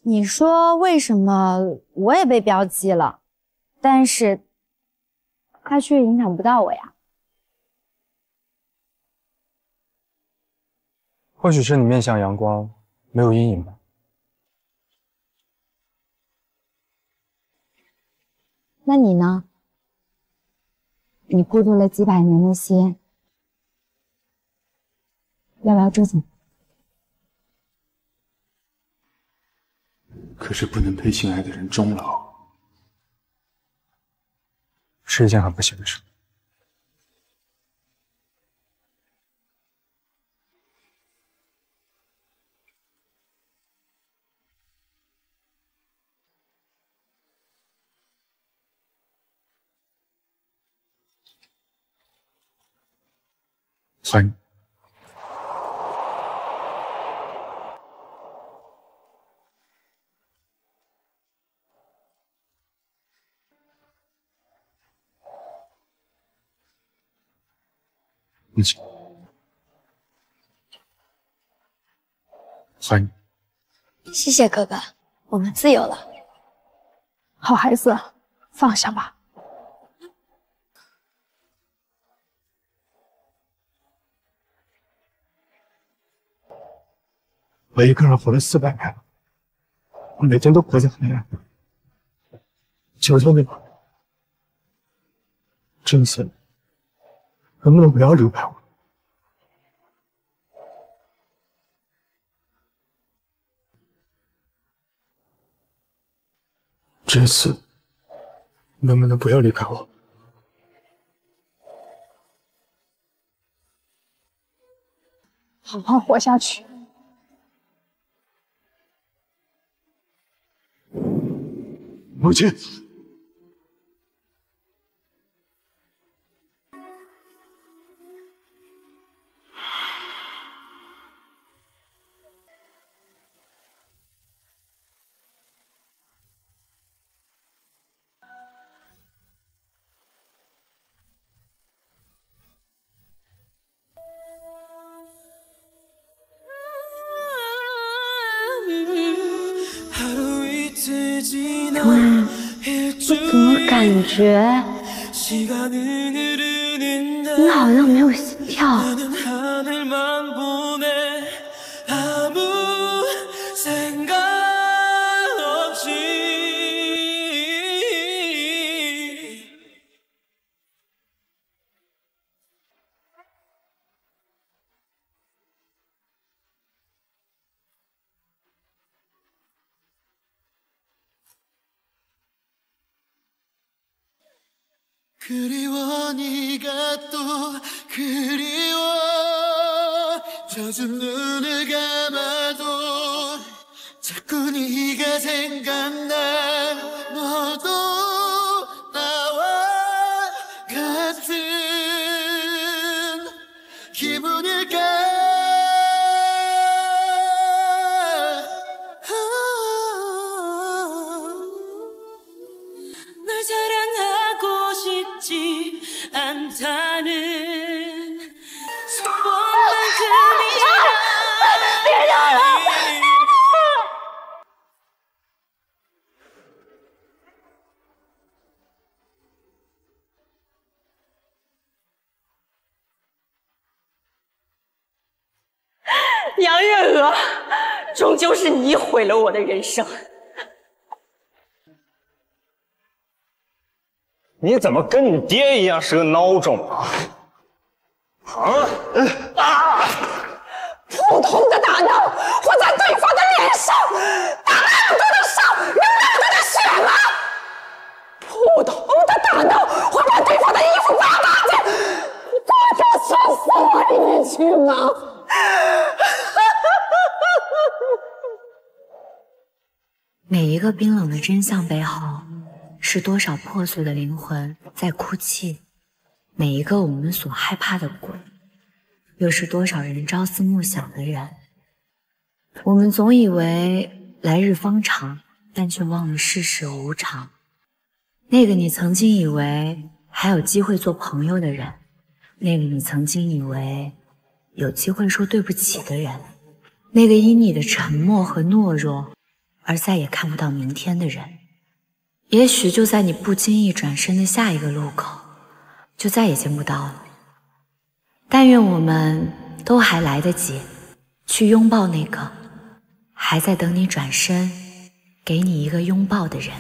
你说为什么我也被标记了，但是他却影响不到我呀？或许是你面向阳光，没有阴影吧。那你呢？你孤独了几百年的心，要不要住进？可是不能陪心爱的人终老，是一件很不幸的事。欢迎。你请。欢迎。谢谢哥哥，我们自由了。好孩子，放下吧。我一个人活了400年了，我每天都活在黑暗。求求你了，这次能不能不要离开我？这次能不能不要离开我？好好活下去。母亲，怎么感觉你好像没有心跳？杨月娥，终究是你毁了我的人生。你怎么跟你爹一样是个孬种啊？普通的大脑会在对方的脸上打那么多的伤，流那么多的血吗？普通的大脑会把对方的衣服扒干净，你快给我钻死我里面去吗？每一个冰冷的真相背后，是多少破碎的灵魂在哭泣；每一个我们所害怕的鬼，又是多少人朝思暮想的人。我们总以为来日方长，但却忘了世事无常。那个你曾经以为还有机会做朋友的人，那个你曾经以为有机会说对不起的人，那个因你的沉默和懦弱而再也看不到明天的人，也许就在你不经意转身的下一个路口，就再也见不到了。但愿我们都还来得及去拥抱那个还在等你转身给你一个拥抱的人。